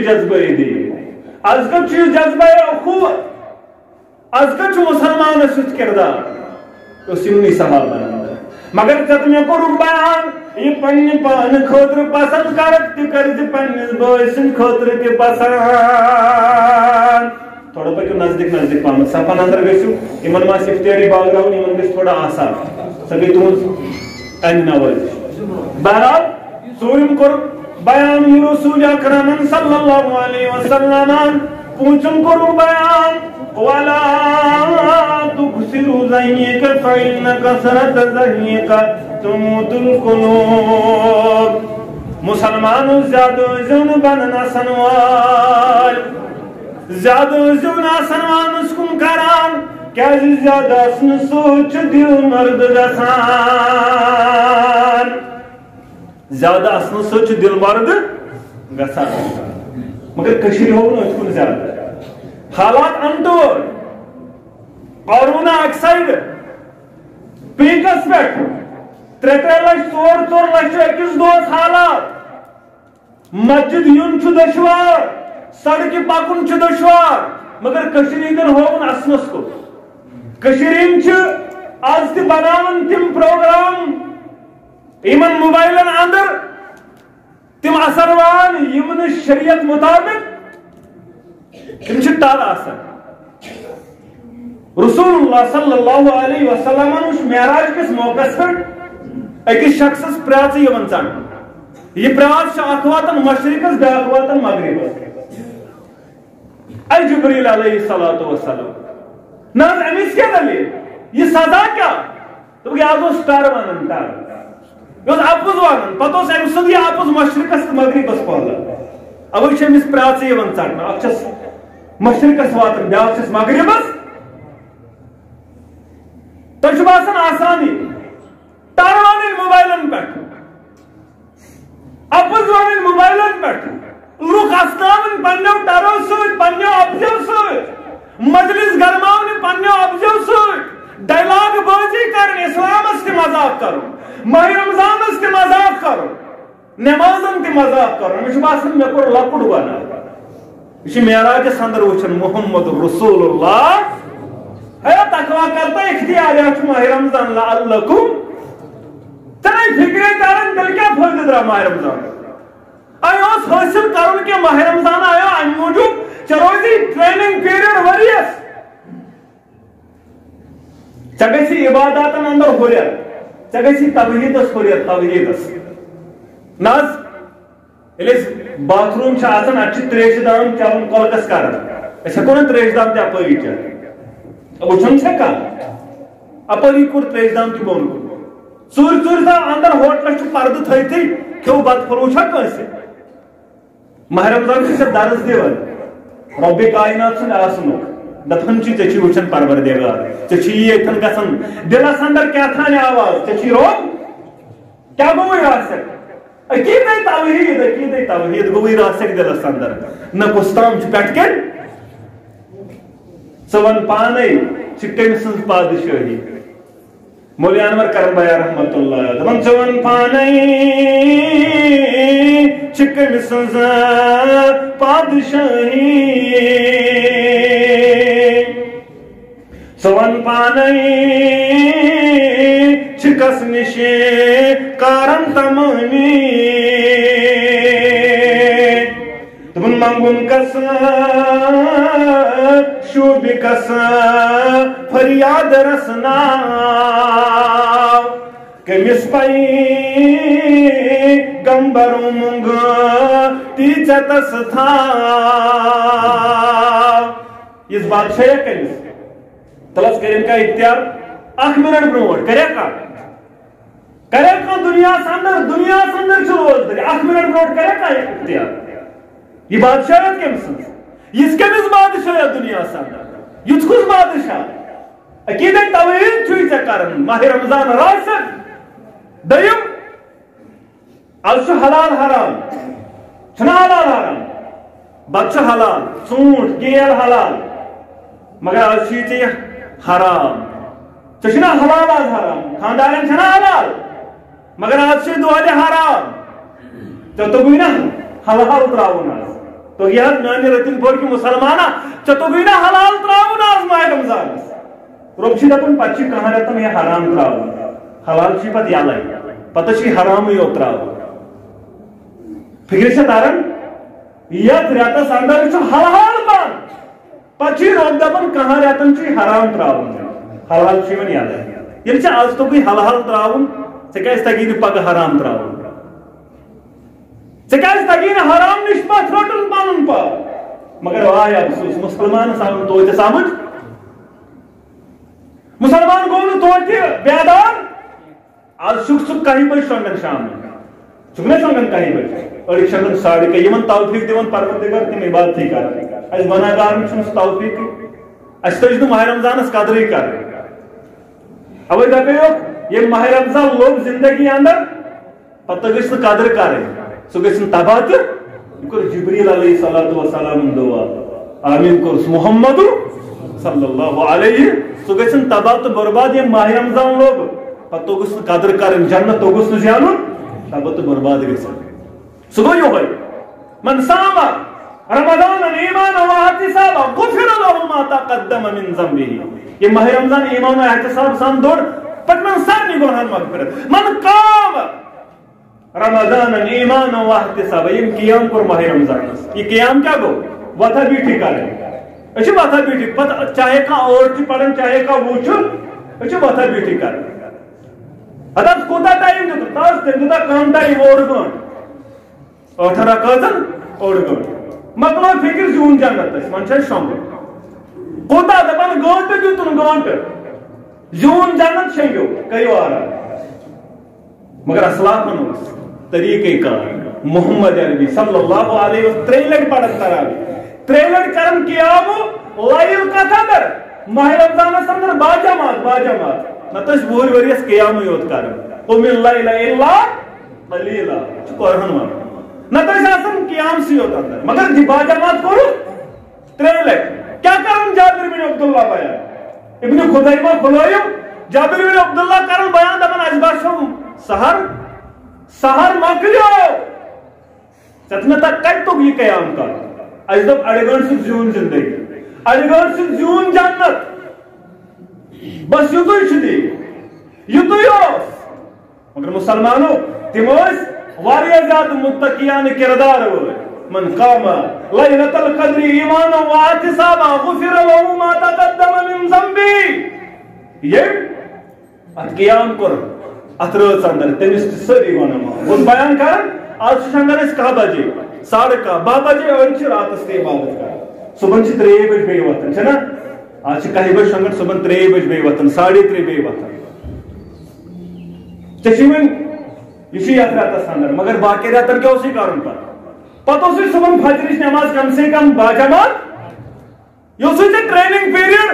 جذبہٕ دیٖن از کتھ چھُ یہِ جذبہٕ اخوت از کتھ چھُ مسلمانس یُتھ کردار اوس یِمنٕے صحابن مگر ژےٚ تہٕ مےٚ کوٚرُکھ بیان یہِ پننہِ پانہٕ خٲطرٕ پسند کرکھ تہِ کٔرزِ پننِس بٲے سٕنٛدِ خٲطرٕ تہِ پسند تھوڑا پٔکِو نزدیٖک نزدیٖک پہمتھ صفن اندر گٔژھِو یِمن ما آسہِ افتیٲری باغراوُن یِمن گژھِ تھوڑا آسان سۄ گٔے تُہنٛز انہِ نوٲزِش بہرحال ژوٗرِم کوٚر بیان یہِ رسول اکرمن صلی اللہ علیہ وسلمن پوٗنٛژِم کوٚرُکھ بیان ولا تُبصِرُ زَحِيكَ فَإِنَّ كَثْرَةَ زَحِيكَ تُمِيتُ الْقُلُوبَ مسلمانو زیادٕ ٲسۍزیو نہٕ بنان آسن وٲلۍ زیادٕ ٲسۍزیو نہٕ آسن وانس کُن کران کیازِ زیادٕ آسنہٕ سۭتۍ چھُ دِل مرد گژھان زیادٕ آسنہٕ سۭتۍ چھُ دِل مرد گژھان مگر کٔشیٖرِ ہوو نہٕ أتھۍ کُن زیادٕ حالات انٹور کورونا اکہِ سایڈٕ پیٖکس پٮ۪ٹھ 3 لچھ 4 لچھ أکِس دۄہس حالات مسجد یُن چھُ دُشوار سڑکہِ پکُن چھُ دُشوار مگر کٔشیٖرِ ہٕنٛدٮ۪ن ہووُن اسنس کُن کٔشیٖرِ ہٕنٛدۍ چھِ آز تہِ بناوان تِم پروگرام یِمن موبایلن اندر تِم اثروان یِم نہٕ شریعت مطابق تِم چھِ ٹل آسان رسول اللہ صلی اللہ علیہ وسلم وُچھ معراج کِس موقعس پٮ۪ٹھ أکِس شخصس پرٛاژٕ یِوان ژٹنہٕ یہِ پرٛاژ چھِ اکھ واتان مشرقس بیٛاکھ واتان مغربس اے جبریل علیہ الصلوۃ والسلام نہ حظ أمِس کیٛاہ دٔلیٖل یہِ سزا کیٛاہ دوٚپُکھ یہِ حظ اوس ٹر ونان ٹر یہِ اوس اپُز ونان پتہٕ اوس أمۍ سُنٛد یہِ اپُز مشرقس تہٕ مغربس پھٲلان اوے چھِ أمِس پرٛاژٕ یِوان ژٹنہٕ اکھ چھس مشرقس واتان بیٛاکھ چھس مغربس تۄہہِ چھُ باسان آسانی ٹر وانٕنۍ موبایلن پٮ۪ٹھ اپُز وانٕنۍ موبایلن پٮ۪ٹھ لُکھ اسناوٕنۍ پننیو ٹرو سۭتۍ پننیو ابزیو سۭتۍ مجلس گرماونہِ پننیو ابزیو سۭتۍ ڈائلاگ بازی کرٕنۍ اسلامس تہِ مذاق کرُن ماہ رمضانس تہِ مذاق کرُن نمازن تہِ مذاق کرُن مےٚ چھُ باسان مےٚ کوٚر لۄکُٹ گۄناہ یہ چھُ معراجس اندر وٕچھان محمد رسول اللہ ہے تقوا کرتا اختیار چھُ ماہ رمضان لعلکم ژےٚ نَے فکرے تران تیٚلہِ کیٛاہ فٲیدٕ درٛاو ماہ رمضان آیا اوس حٲصِل کرُن کینٛہہ ماہ رمضان آیو امہِ موٗجوٗب ژےٚ روزی ٹریننگ پیریڈ ؤرِیس ژےٚ گژھی عباداتن اندر ہُریر ژےٚ گژھی توحیٖدس ہُریر توحیٖدس نہ حظ ییٚلہِ أسۍ باتھ روٗم چھِ آسان اتہِ چھِ تریشہِ دام چٮ۪وان کۄلکس کران أسۍ ہٮ۪کو نہٕ تریشہِ دام تہِ اپٲری چٮ۪تھ وٕچھان چھےٚ کانٛہہ اپٲری کوٚر تریشہِ دام تہِ بۄن کُن ژوٗرِ ژوٗرِ تام اندر ہوٹلس چھُ پردٕ تھٲیتھٕے کھیوٚو بتہٕ پھوٚلوٗ چھا کٲنٛسہِ ماہ رمضان چھُ ژےٚ درس دِوان رۄبِ کاینات سُنٛد آسنُک دپان چھِ ژےٚ چھُے وٕچھان پروردگار ژےٚ چھُے ییٚتھن گژھان دلس اندر کیٛاہ تھانہِ آواز ژےٚ چھُے رۄب کیٛاہ گوٚوُے راسک عقیٖدے توحیٖد گوٚوُے راسک دلس اندر نہ کُستام چھُ پٮ۪ٹھ کٮ۪ن ژٕ وَن پانے چھِ کٔمۍ سٕنٛز پادشٲہی مولوی انور کرن بیا رحمت اللہ دپان ژٕ وَن پانے چھِ کٔمۍ سٕنٛز پادشٲہی ژٕ وَن پانے چھِ کس نِش کارن تمٲمی دپان منگُن کس شوٗبہِ کس فریاد رسنا کٔمِس پیغمبرو منٛگ تی ژےٚ تس تھاو یُس بادشاہ کٔمِس تلس کٔرِنۍ کانٛہہ اختیار اکھ منٹ برونٛٹھ کریا کانٛہہ دُنیاہس اندر چھُ روزدٔری اکھ منٹ برونٛٹھ کریا کانٛہہ اختیار یہ بادشاہت کٔمۍ سٕنٛز یِژھ کٔمِس بادشاہت دُنیاہس اندر یُتھ کُس بادشاہ عقیٖدے توحیٖد چھُے ژےٚ کران ماہ رمضان راسک دوٚیِم آز چھُ حلال حرام چھُنہ حلال حرام بتہٕ چھُ حلال ژوٗنٛٹھ کیل حلال مگر آز چھُے ژےٚ یہِ حرام ژےٚ چھُنہ حلال آز حرام خاندارن چھنہ حلال مگر آز چھُے دۄہلہِ حرام ژےٚ توٚگُے نہ حلال تراوُن آز توٚگی حظ میانہِ رٔتِنۍ پٲٹھۍ کہِ مُسلمانا ژےٚ توٚگُے نہ حلال تراوُن آز ماہ رمضانس رۄب چھُ دپان پتہٕ چھُ کانٛہہ رٮ۪تن یہِ حرام تراوُن حلال چھُے پتہٕ یَلے پتہٕ چھُے حرامٕے یوت تراوُن فِکرِ چھےٚ تران یتھ رٮ۪تس اندر چھُ حلال بنٛد پتہٕ چھُے رۄب دپان کانٛہہ رٮ۪تن چھُے حرام تراوُن حلال چھُ یِوان یَلے ییٚلہِ ژےٚ آز توٚگُے حلال تراوُن ژےٚ کیازِ تگی نہٕ پگہہ حرام تراوُن ژےٚ کیازِ تگی نہٕ حرام نِش پتھ رٹُن پنُن پان مگر واے افسوس مسلمانس آو نہٕ توتہِ سمجھ مسلمان گوٚو نہٕ توتہِ بیدار آز چھُکھ ژٕ کاہہِ بجہِ شۄنٛگان شامن چھُکھ نا شۄنٛگان کاہہِ بجہِ أڑۍ شۄنٛگان ساڑِ کاہہِ یِمن توفیٖق دِوان پروردگار تِم عبادتھٕے کران اَسہِ گۄناہگارن چھُنہٕ سُہ توفیٖقٕے اَسہِ تٔج نہٕ ماہ رمضانس قدرٕے کرٕنۍ اوے دپیوکھ ییٚلہِ ماہ رمضان لوٚگ زندگی اندر پتہٕ گٔژھ نہٕ قدر کرٕنۍ سُہ گژھِ نہٕ تباہ تہِ یہِ کوٚر جبریٖل علیہ صلاتُ وسلامن دُعا آمیٖن کوٚرُس محمد صلی اللہ علیہ سُہ گژھِ نہٕ تباہ تہٕ برباد ییٚمۍ ماہ رمضان لوٚگ پتہٕ توٚگُس نہٕ قدر کرٕنۍ جنت توٚگُس نہٕ زینُن تباہ تہٕ برباد گژھن سُہ گوٚو یِہوے من صام رمضان ایٖمانًا واحتِسابًا غُفِرَ لَهُ مَا تَقَدَّمَ مِن ذَنبِهِ یہ ماہ رمضان ایمان و احتساب سان دوٚر پتہٕ سارنٕے گۄنہن مغفرت من قام رمضان ایمان و احتساب یِم قیام کوٚر ماہ رمضانس یہ قیام کیٛاہ گوٚو وتھا بیٖٹھٕے کرٕنۍ أسۍ چھِ وتھا بیٖٹھٕے پتہٕ چاہے کانٛہہ ٲٹھ چھُ پران چاہے کانٛہہ وُہ چھُ أسۍ چھِ وتھا بیٖٹھٕے کرٕنۍ ادٕ کوٗتاہ ٹایم دیُتُکھ تَس تٔمۍ دیُتکھ کم ٹایم 8 گٲنٛٹہٕ 8 رکٲژن 8 گٲنٛٹہٕ مۄکلٲو فِکر زیوٗن جنت اَسہِ وۄنۍ چھُ اَسہِ شۄنٛگُن کوٗتاہ دپان گٲنٛٹہٕ دیُتُن گٲنٛٹہٕ زیوٗن جنت شیٚنگیو کٔرِو آرام مگر اسلافن اوس طریٖقے کار محمد عربی صلی اللہ علیہ وسلم 3 لٹ پڑھن تراوی 3 لٹ کرن قیام لائل کتھ اندر ماہ رمضان اندر باجماعت نتس 20 ؤریس قیام یوت کرن قم اللیل الا قلیلا قرآن ون نتس آسان قیام سی یوت اندر مگر دی باجماعت کرو 3 لٹ کیا کرن جابر بن عبداللہ بیان ابن خزیمہ کھلویم جابر بن عبداللہ کرن بیان دپن اس باشم سحر مکلیو ژےٚ مےٚ تک کتہِ توٚگ یہِ قیام کر اَسہِ دوٚپ اَڑِ گٲنٛٹہِ سۭتۍ زیوٗن زندگی اَڑِ گٲنٛٹہِ سۭتۍ زیوٗن جنت بس یُتُے چھُ دی یُتُے اوس مگر مسلمانو تِم ٲسۍ واریاہ زیادٕ متقیانہ کردار وٲلۍ من قام لیلۃ القدر ایمانا واحتسابا غفر له ما تقدم من ذنبه ییٚمۍ اتھ قیام کوٚر اتھ رٲژ اندر تٔمِس تہِ سٲری گۄناہ اوس بیان کران آج شنگر أسۍ 10 بجے 11:30 12 بجے أڑۍ چھِ راتس تہِ عبادت کران صبحن چھِ 3 بجے بیٚیہِ وۄتھان چھنا آج چھِ 10 بجے شنگر صبحن 3 بجے بیٚیہِ وۄتھان 3:30 بیٚیہِ وۄتھان ژےٚ چھُے وۄنۍ یہ یتھ رٮ۪تس اندر مگر باقی رٮ۪تن کیٛاہ اوسُے کرُن پتہٕ اوسُے صبحن فجرٕچ نٮ۪ماز کم سے کم باجماعت یہ اوسُے ژےٚ ٹریننگ پیریڈ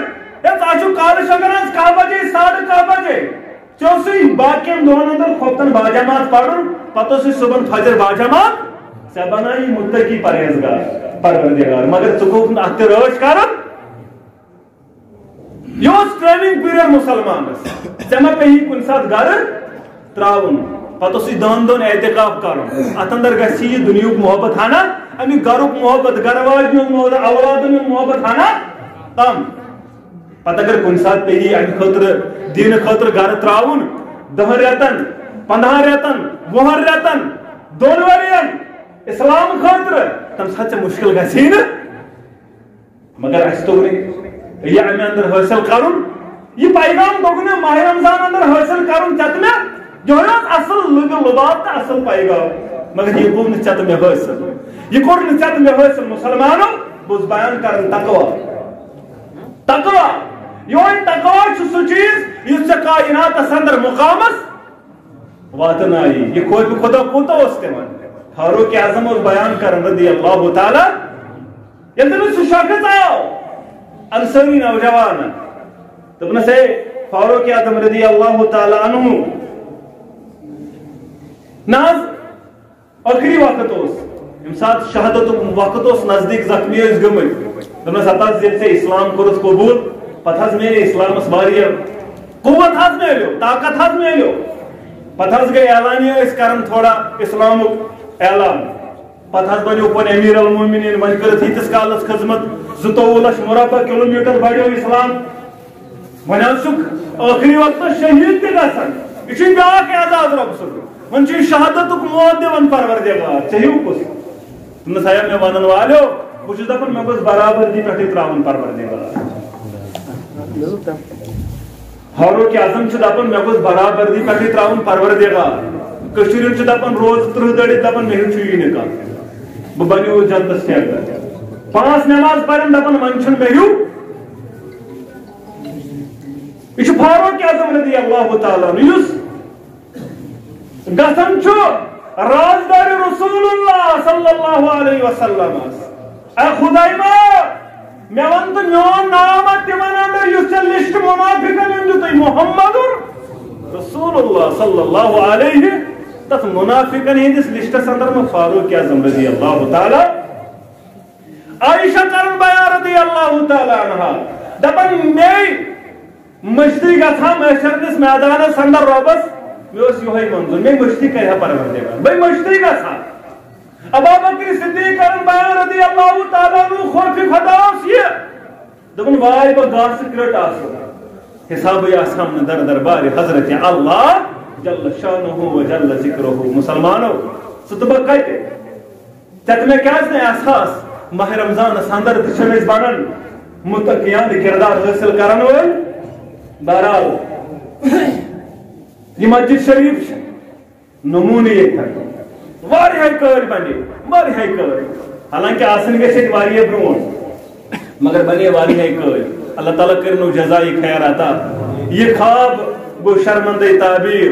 ہے ژٕ چھُکھ کالہٕ شنگر 10 بجے 10:30 بجے ژےٚ اوسُے باقین دۄہن اندر کھۄفتن باجماعت پرُن پتہٕ اوسُے صبحن فجر باجماعت ژےٚ بنٲیی متقی پرہیزگار پروردگار مگر ژٕ گوٚکھ نہٕ اتھ تہِ رٲچھ کرُن یہ اوس ٹریننگ پیریڈ مسلمانس ژےٚ ما پیٚیی کُنہِ ساتہٕ گرٕ تراون پتہٕ اوسُے دۄن اعتکاف کرُن اتھ اندر گژھِ یہِ دُنیہُک محبت ہنا امیُک گرُک محبت گرٕ واجنیُک محبت اولادن ہُنٛد محبت ہنا کم پتہٕ اگر کُنہِ ساتہٕ پیٚیی امہِ خٲطرٕ دینہٕ خٲطرٕ گرٕ تراوُن 10 رٮ۪تن 15 رٮ۪تن 20 رٮ۪تن 2 ؤرین اسلام خٲطرٕ تمہِ ساتہٕ ژےٚ مُشکل گژھی نہٕ مگر اسہِ توٚگ نہٕ یہِ امہِ اندر حٲصِل کرُن یہ پیغام توٚگ نہٕ ماہ رمضان اندر حٲصِل کرُن ژےٚ تہٕ مےٚ یہوے اوس اصل لُبہِ لُباب تہٕ اصل پیغام مگر یہ گوٚو نہٕ ژےٚ تہٕ مےٚ حٲصِل یہ کوٚر نہٕ ژےٚ تہٕ مےٚ حٲصِل مسلمانو بہٕ اوسُس بیان کران تقوا یہوے تقوا چھُ سُہ چیٖز یُس ژےٚ کائناتس اندر مقامس واتنایی یہ خوف خدا کوٗتاہ اوس تِمن فاروق اعظم اوس بیان کران رضی اللہ تعالیٰ ییٚلہِ تٔمِس سُہ شخص آو انصاری نوجوان دوٚپنس ہے فاروق اعظم رضی اللہ تعالیٰ عنہ نہ ٲخری وقت اوس ییٚمہِ ساتہٕ شہادتُک وقت اوس نزدیٖک زخمی ٲسۍ گٔمٕتۍ دوٚپنس ہتا ییٚلہِ ژےٚ اسلام کوٚرُتھ قبوٗل پتہٕ حظ میلے اسلامس واریاہ قوت حظ میلیو طاقت حظ میلیو پتہٕ حظ گٔے اعلانیہ ٲسۍ کران تھوڑا اسلامُک اعلان پتہٕ حظ بنیو پن امیر المومنین وۄنۍ کٔرٕتھ ییٖتِس کالس خدمت 22 لچھ مربع کلومیٹر بڑیو اسلام وۄنۍ حظ چھُکھ ٲخری وقتس شہیٖد تہِ گژھان یہ چھُ بیاکھ اعزاز رۄب صٲب وۄنۍ چھُ شہادتُک موت دِوان پروردگار ژےٚ ہیوٗ کُس دوٚپنس ہیا مےٚ ونن والیو بہٕ چھُس دپان مےٚ گوٚژھ برابردی پٮ۪ٹھٕے تراوُن پروردگار فاروق اعظم چھُ دپان مےٚ گوٚژھ برابردی پٮ۪ٹھٕے تراوُن پروردگار کٔشیٖرِ ہُنٛد چھُ دپان روزٕ 30 دٔڑِتھ دپان مےٚ ہیوٗ چھُ یی نہٕ کانٛہہ بہٕ بنیووُس جنتس ٹھیکہٕ 5 نٮ۪ماز پرن دپان وۄنۍ چھُنہٕ مےٚ ہیوٗ یہ چھُ فاروق اعظم رضی اللہ تعالیٰ یُس گژھان چھُ رازدار رسول اللہ صلی اللہ علیہ وسلم اے خدایما مےٚ ون تہٕ میون ناو تِمن اندر یُس ژےٚ لسٹ منافقن ہُنٛد دِتُے محمد رسول اللہ صلی اللہ علیہ تتھ منافقن ہندس لسٹس اندر میں فاروق اعظم رضی اللہ تعالیٰ عائشہ کرن بیان رضی اللہ تعالیٰ عنہا دپان میں مشتی گژھان محشرکِس میدانس اندر رۄبس مےٚ اوس یِہوے منظور مےٚ مشتی کرِہا پروردگار بہٕ مشتی گژھان ابوبکر صدیق کرن بیان رضی اللہ تعالیٰ عنہ خوفِ خدا اوس یہِ دپان واے بہٕ گاسہٕ کرٛٹ آسہٕ حسابٕے آسہم نہٕ در دربارِ حضرت اللہ جل شانہ و جل ذکرہ مسلمانو ژٕ تہٕ بہٕ کتہِ ژےٚ تہٕ مےٚ کیازِ نہٕ احساس ماہ رمضانس اندر تہِ چھِنہٕ أسۍ بنان متقیانہ کردار حٲصِل کرن وٲلۍ بہرحال یہ مسجد شریف نمونہٕ ییٚتٮ۪ن واریاہ کٲلۍ بنے واریاہ کٲلۍ حالانکہ آسن گژھِ ییٚتہِ واریاہ برونٛٹھ مگر بنے واریاہ کٲلۍ اللہ تعالیٰ کٔرِنو جزایہِ خیر عطا یہ خواب گو شرمندے تعبیر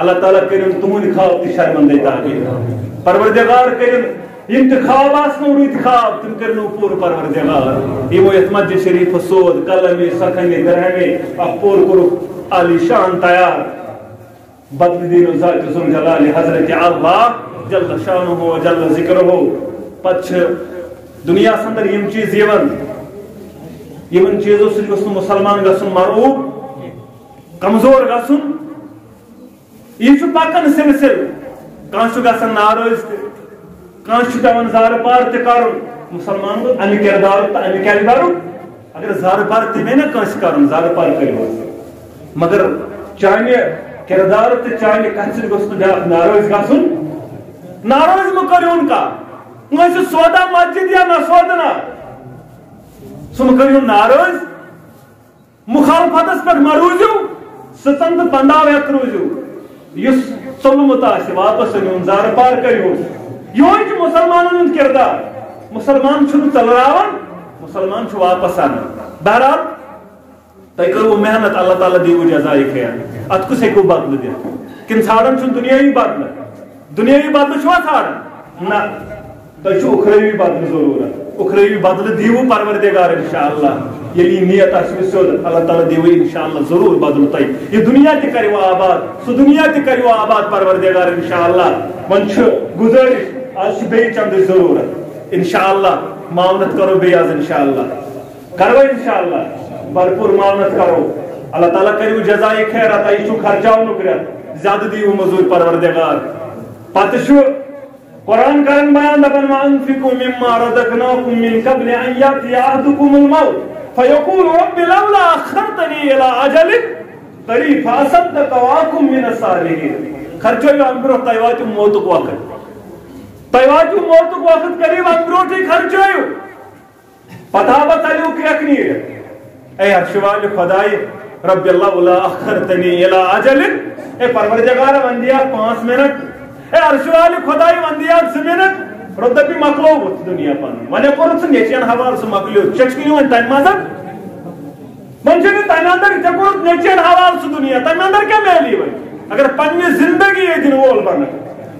اللہ تعالیٰ کرن تہند خواب تہ شرمندے تعبیر پروردگار کرن یم تہ خواب آسنو روٗدۍ خواب تم کرنو پوٗرٕ پروردگار یمو یتھ مسجد شریف سود قلمے سکھنے درہمے اکھ پوٗرٕ کوٚرُکھ عالی شان تیار بدل دین ذات ذو الجلال حضرت اللہ جل شانہ و جل ذکرہ پتہ دنیا اندر یم چیز یمن چیزوں سے گوٚژھ نہٕ مسلمان گژھُن مرعوب کمزور گژھُن یہ پکان سلسل کانٛہہ چھُ گژھان ناراض تہِ کانٛہہ چھُ پیوان زارٕ پار تہِ کرُن مسلمان گوٚو امہِ کردار تہٕ امہِ کردارُک اگر زارٕ پار تہِ مےٚ نہ کٲنٛسہِ کرُن زارٕ پار کٔرِو مگر چانہِ کردار تہٕ چانہِ کتھِ سۭتۍ گوٚژھ نہٕ بیاکھ ناراض گژھُن ناراض مہ کٔرۍہوٗن کانٛہہ کٲنٛسہِ سودا مسجد یا نہ سودنا سُہ مہ کٔرۍہوٗن ناراض مخالفتس پٮ۪ٹھ مہ روٗزِو سٕژن تہٕ پنٛداو ہٮ۪تھ روٗزِو یُس ژوٚلمُت آسہِ واپس أنۍہوٗن زارٕ پار کٔرۍہوٗن یہوے چھُ مُسلمانن ہُنٛد کردار مُسلمان چھُنہٕ ژٔلراوان مُسلمان چھُ واپس انان بہرحال تۄہہِ کٔروٕ محنت اللہ تعالیٰ دیٖوٕ جزایہِ خیر اتھ کُس ہیٚکِو بدلہٕ دِتھ کِنہٕ ژھانڈان چھُنہٕ دُنیٲیی بدلہٕ چھُوا ژھانڈان نہ تۄہہِ چھُو اُکھرٲوی بدلہٕ ضروٗرت اُکھرٲوی بدلہٕ دیٖوٕ پروردگار انشاءاللہ ییٚلہِ یہِ نیت آسہِ سیوٚد اللہ تعالیٰ دیٖوٕ انشاءاللہ ضروٗر بدلہٕ تۄہہِ یہِ دُنیا تہِ کریو آباد سُہ دُنیا تہِ کریو آباد پروردگار انشاءاللہ وۄنۍ چھُ گُزٲرِش آز چھِ بیٚیہِ چندٕچ ضروٗرت انشاءاللہ معاونت کرو بیٚیہِ آز انشاءاللہ کرو انشاءاللہ بھرپور معاونت کرو اللہ تعالیٰ کریو جزائے خیر عطا یہ چھُ خرچاونُک رٮ۪تھ زیادٕ دیٖوٕ موٚزوٗرۍ پروردگار پتہٕ چھُ قرآن کرن بیان دپان وانفقوا مما رزقناكم من قبل ان ياتي احدكم الموت فيقول رب لولا اخرتني الى اجل قريب فاصدق واكن من الصالحين خرچو ام برو تۄہہِ واتیو موتُک وقت قریب ام برونٹھٕے خرچٲیِو پتہٕ آوا ژَلیو کرٛٮ۪کہٕ نیٖرِتھ اے عرشہِ والہِ خۄدایہِ رب لولا اخرتني الى اجل اے پروردگار وۄنۍ دِیا 5 منٹ اے عرشہِ والہِ خۄدایہِ وۄنۍ دِیا 2 منٹ روٚد دپہِ مۄکلووُتھ دُنیا پنُن وۄنۍ کوٚرُتھ ژٕ نیچین حوالہٕ سُہ مۄکلیو ژےٚ چھُکھ یِوان تمہِ منٛز وۄنۍ چھُنہٕ تمہِ اندر ژےٚ کوٚرُتھ نیچین حوالہٕ سُہ دُنیا تمہِ اندر کیٛاہ میلی وۄنۍ اگر پننہِ زندگی دِنہٕ وول بنکھ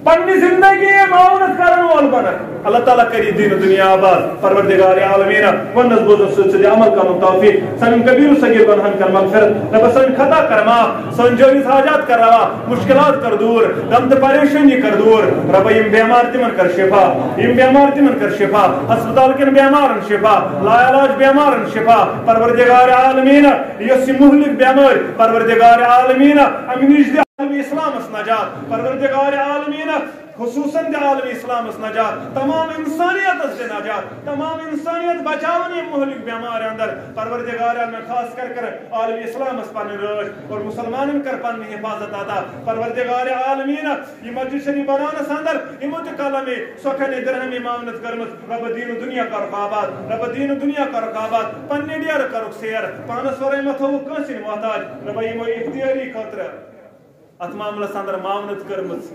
پننہِ زندگی معاونت کرن وول بنکھ اللہ تعالیٰ کری دین دنیا آباد پروردگار عالمیٖنہ وننس بوزن سۭتۍ سۭتۍ عمل کرنُک توفیق سانٮ۪ن کبیٖر صغیٖر گۄنہن کر مغفرت رۄبا سٲنۍ خطا کر معاف سٲنۍ جٲیِز حاجات کر روا مشکلات کر دوٗر غم تہٕ پریشٲنی کر دوٗر رۄبا یِم بٮ۪مار تِمن کر شفا یِم بٮ۪مار تِمن کر شفا ہسپتال کٮ۪ن بٮ۪مارن شفا لا علاج بٮ۪مارن شفا پروردگار عالمیٖنہ یۄس یہِ مہلک بٮ۪مٲرۍ پروردگار عالمیٖنہ امہِ نِش دِ عالمی اسلامس نجات پروردگار عالمیٖنہ خصوصاً دِ عالمی اسلامس نجات تمام انسانیتس دِ نجات تمام انسانیت بچاون یِم مہلک بٮ۪مارِ اندر پروردگار عالمین خاص کر عالمی اسلامس پنٕنۍ رٲچھ اور مسلمانن کر پنٕنۍ حفاظت عطا پروردگار عالمیٖنہ یہِ مسجد شریف بناونس اندر یِمو تہِ قلمے سۄکھنے درہمے معاونت کٔرمٕژ رۄبا دیٖنہٕ دُنیا کرُکھ آباد رۄبا دیٖنہٕ دُنیا کرُکھ آباد پننہِ ڈیرٕ کرُکھ سیر پانس ورٲے مہ تھووُکھ کٲنٛسہِ محتاج رۄبا یِمو اختیٲری خٲطرٕ اتھ معاملس اندر معاونت کٔرمٕژ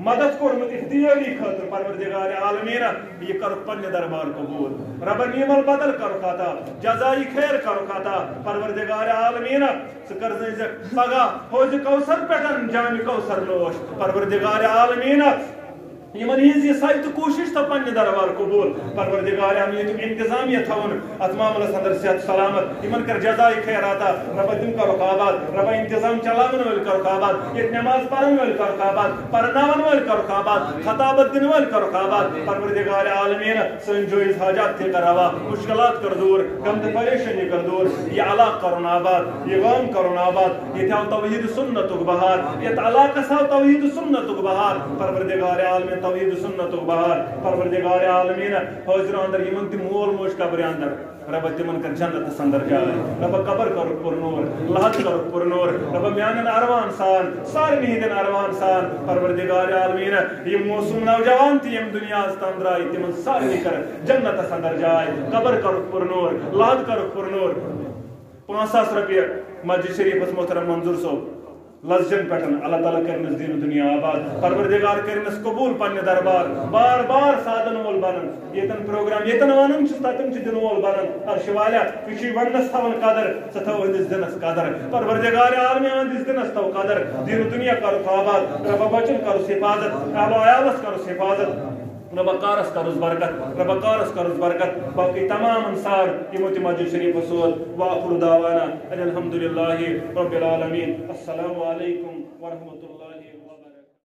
مدد کوٚرمُت اختیٲری خٲطرٕ پروردگار عالمیٖنہ یہِ کرُکھ پننہِ دربار قبوٗل رۄبا نیٖمل بدل کرُکھ عطا جزایہِ خیر کرُکھ عطا پروردگار عالمیٖنہ ژٕ کر زٲنۍزٮ۪کھ پگاہ حوضِ کوثر پٮ۪ٹھ جامہِ کوثر نوش پروردگار عالمیٖنہ یمن ہٕنٛز یہِ ساے تہٕ کوٗشش تھو پننہِ دربار قبوٗل پروردگار عالمیٖنُک انتظامیہ تھاوُن اتھ معاملس اندر صحت سلامت یمن کر جزایہِ خیر عطا رۄبا تِم کرُکھ آباد رۄبا انتظام چلاون وٲلۍ کرُکھ آباد ییٚتہِ نٮ۪ماز پرن وٲلۍ کرُکھ آباد پرناون وٲلۍ کرُکھ آباد خطابت دِنہٕ وٲلۍ کرُکھ آباد پروردگار عالمیٖنہ سٲنۍ جٲیِز حاجات تہِ کر روا مشکلات کر دوٗر غم تہٕ پریشٲنی کر دوٗر یہِ علاقہٕ کرُن آباد یہِ گام کرُن آباد ییٚتہِ آو توحیٖد سُنتُک بہار یتھ علاقس آو توحیٖد سُنتُک بہار پروردگار عالمیٖن توحیٖد سُنتُک بہار پروردگار عالمیٖنہ حٲضرو اندر یمن تہِ مول موج قبرِ اندر رۄبا تِمن کر جنتس اندر جاے رۄبا قبر کرُکھ پُرنور لحد کرُکھ پُرنور رۄبا میانٮ۪ن ارمان سان سارنٕے ہٕنٛدٮ۪ن ارمان سان پروردگار عالمیٖنہ یِم معصوٗم نوجوان تہِ یِم دُنیاہس تام درٛاے تِمن سارنٕے کر جنتس اندر جاے قبر کرُکھ پُرنور لحد کرُکھ پُرنور 5,000 رۄپیہِ مسجد شریفس محترم منظور صٲب لذن پٹن اللہ تعالیٰ کرنس دین دنیا آباد پروردگار کرنس قبول پنہ دربار بار بار سادن وول بنن یتن پروگرام یتن ونن تتن دن وول بنن عرش والا یہ ونس تھون قدر ثہ تھو ہندس دنس قدر پروردگار عالم ہندس دنس تھو قدر دین دنیا کرو آباد رب بچن کرو حفاظت اہل عیالس کرو حفاظت رب کارس کرس برکت رب کارس کرس برکت باقی تمام انصار یمو تہ مسجد شریف سود واخر دعوانا ان الحمد للہ رب العالمین السلام علیکم ورحمۃ اللہ وبرکاتہ.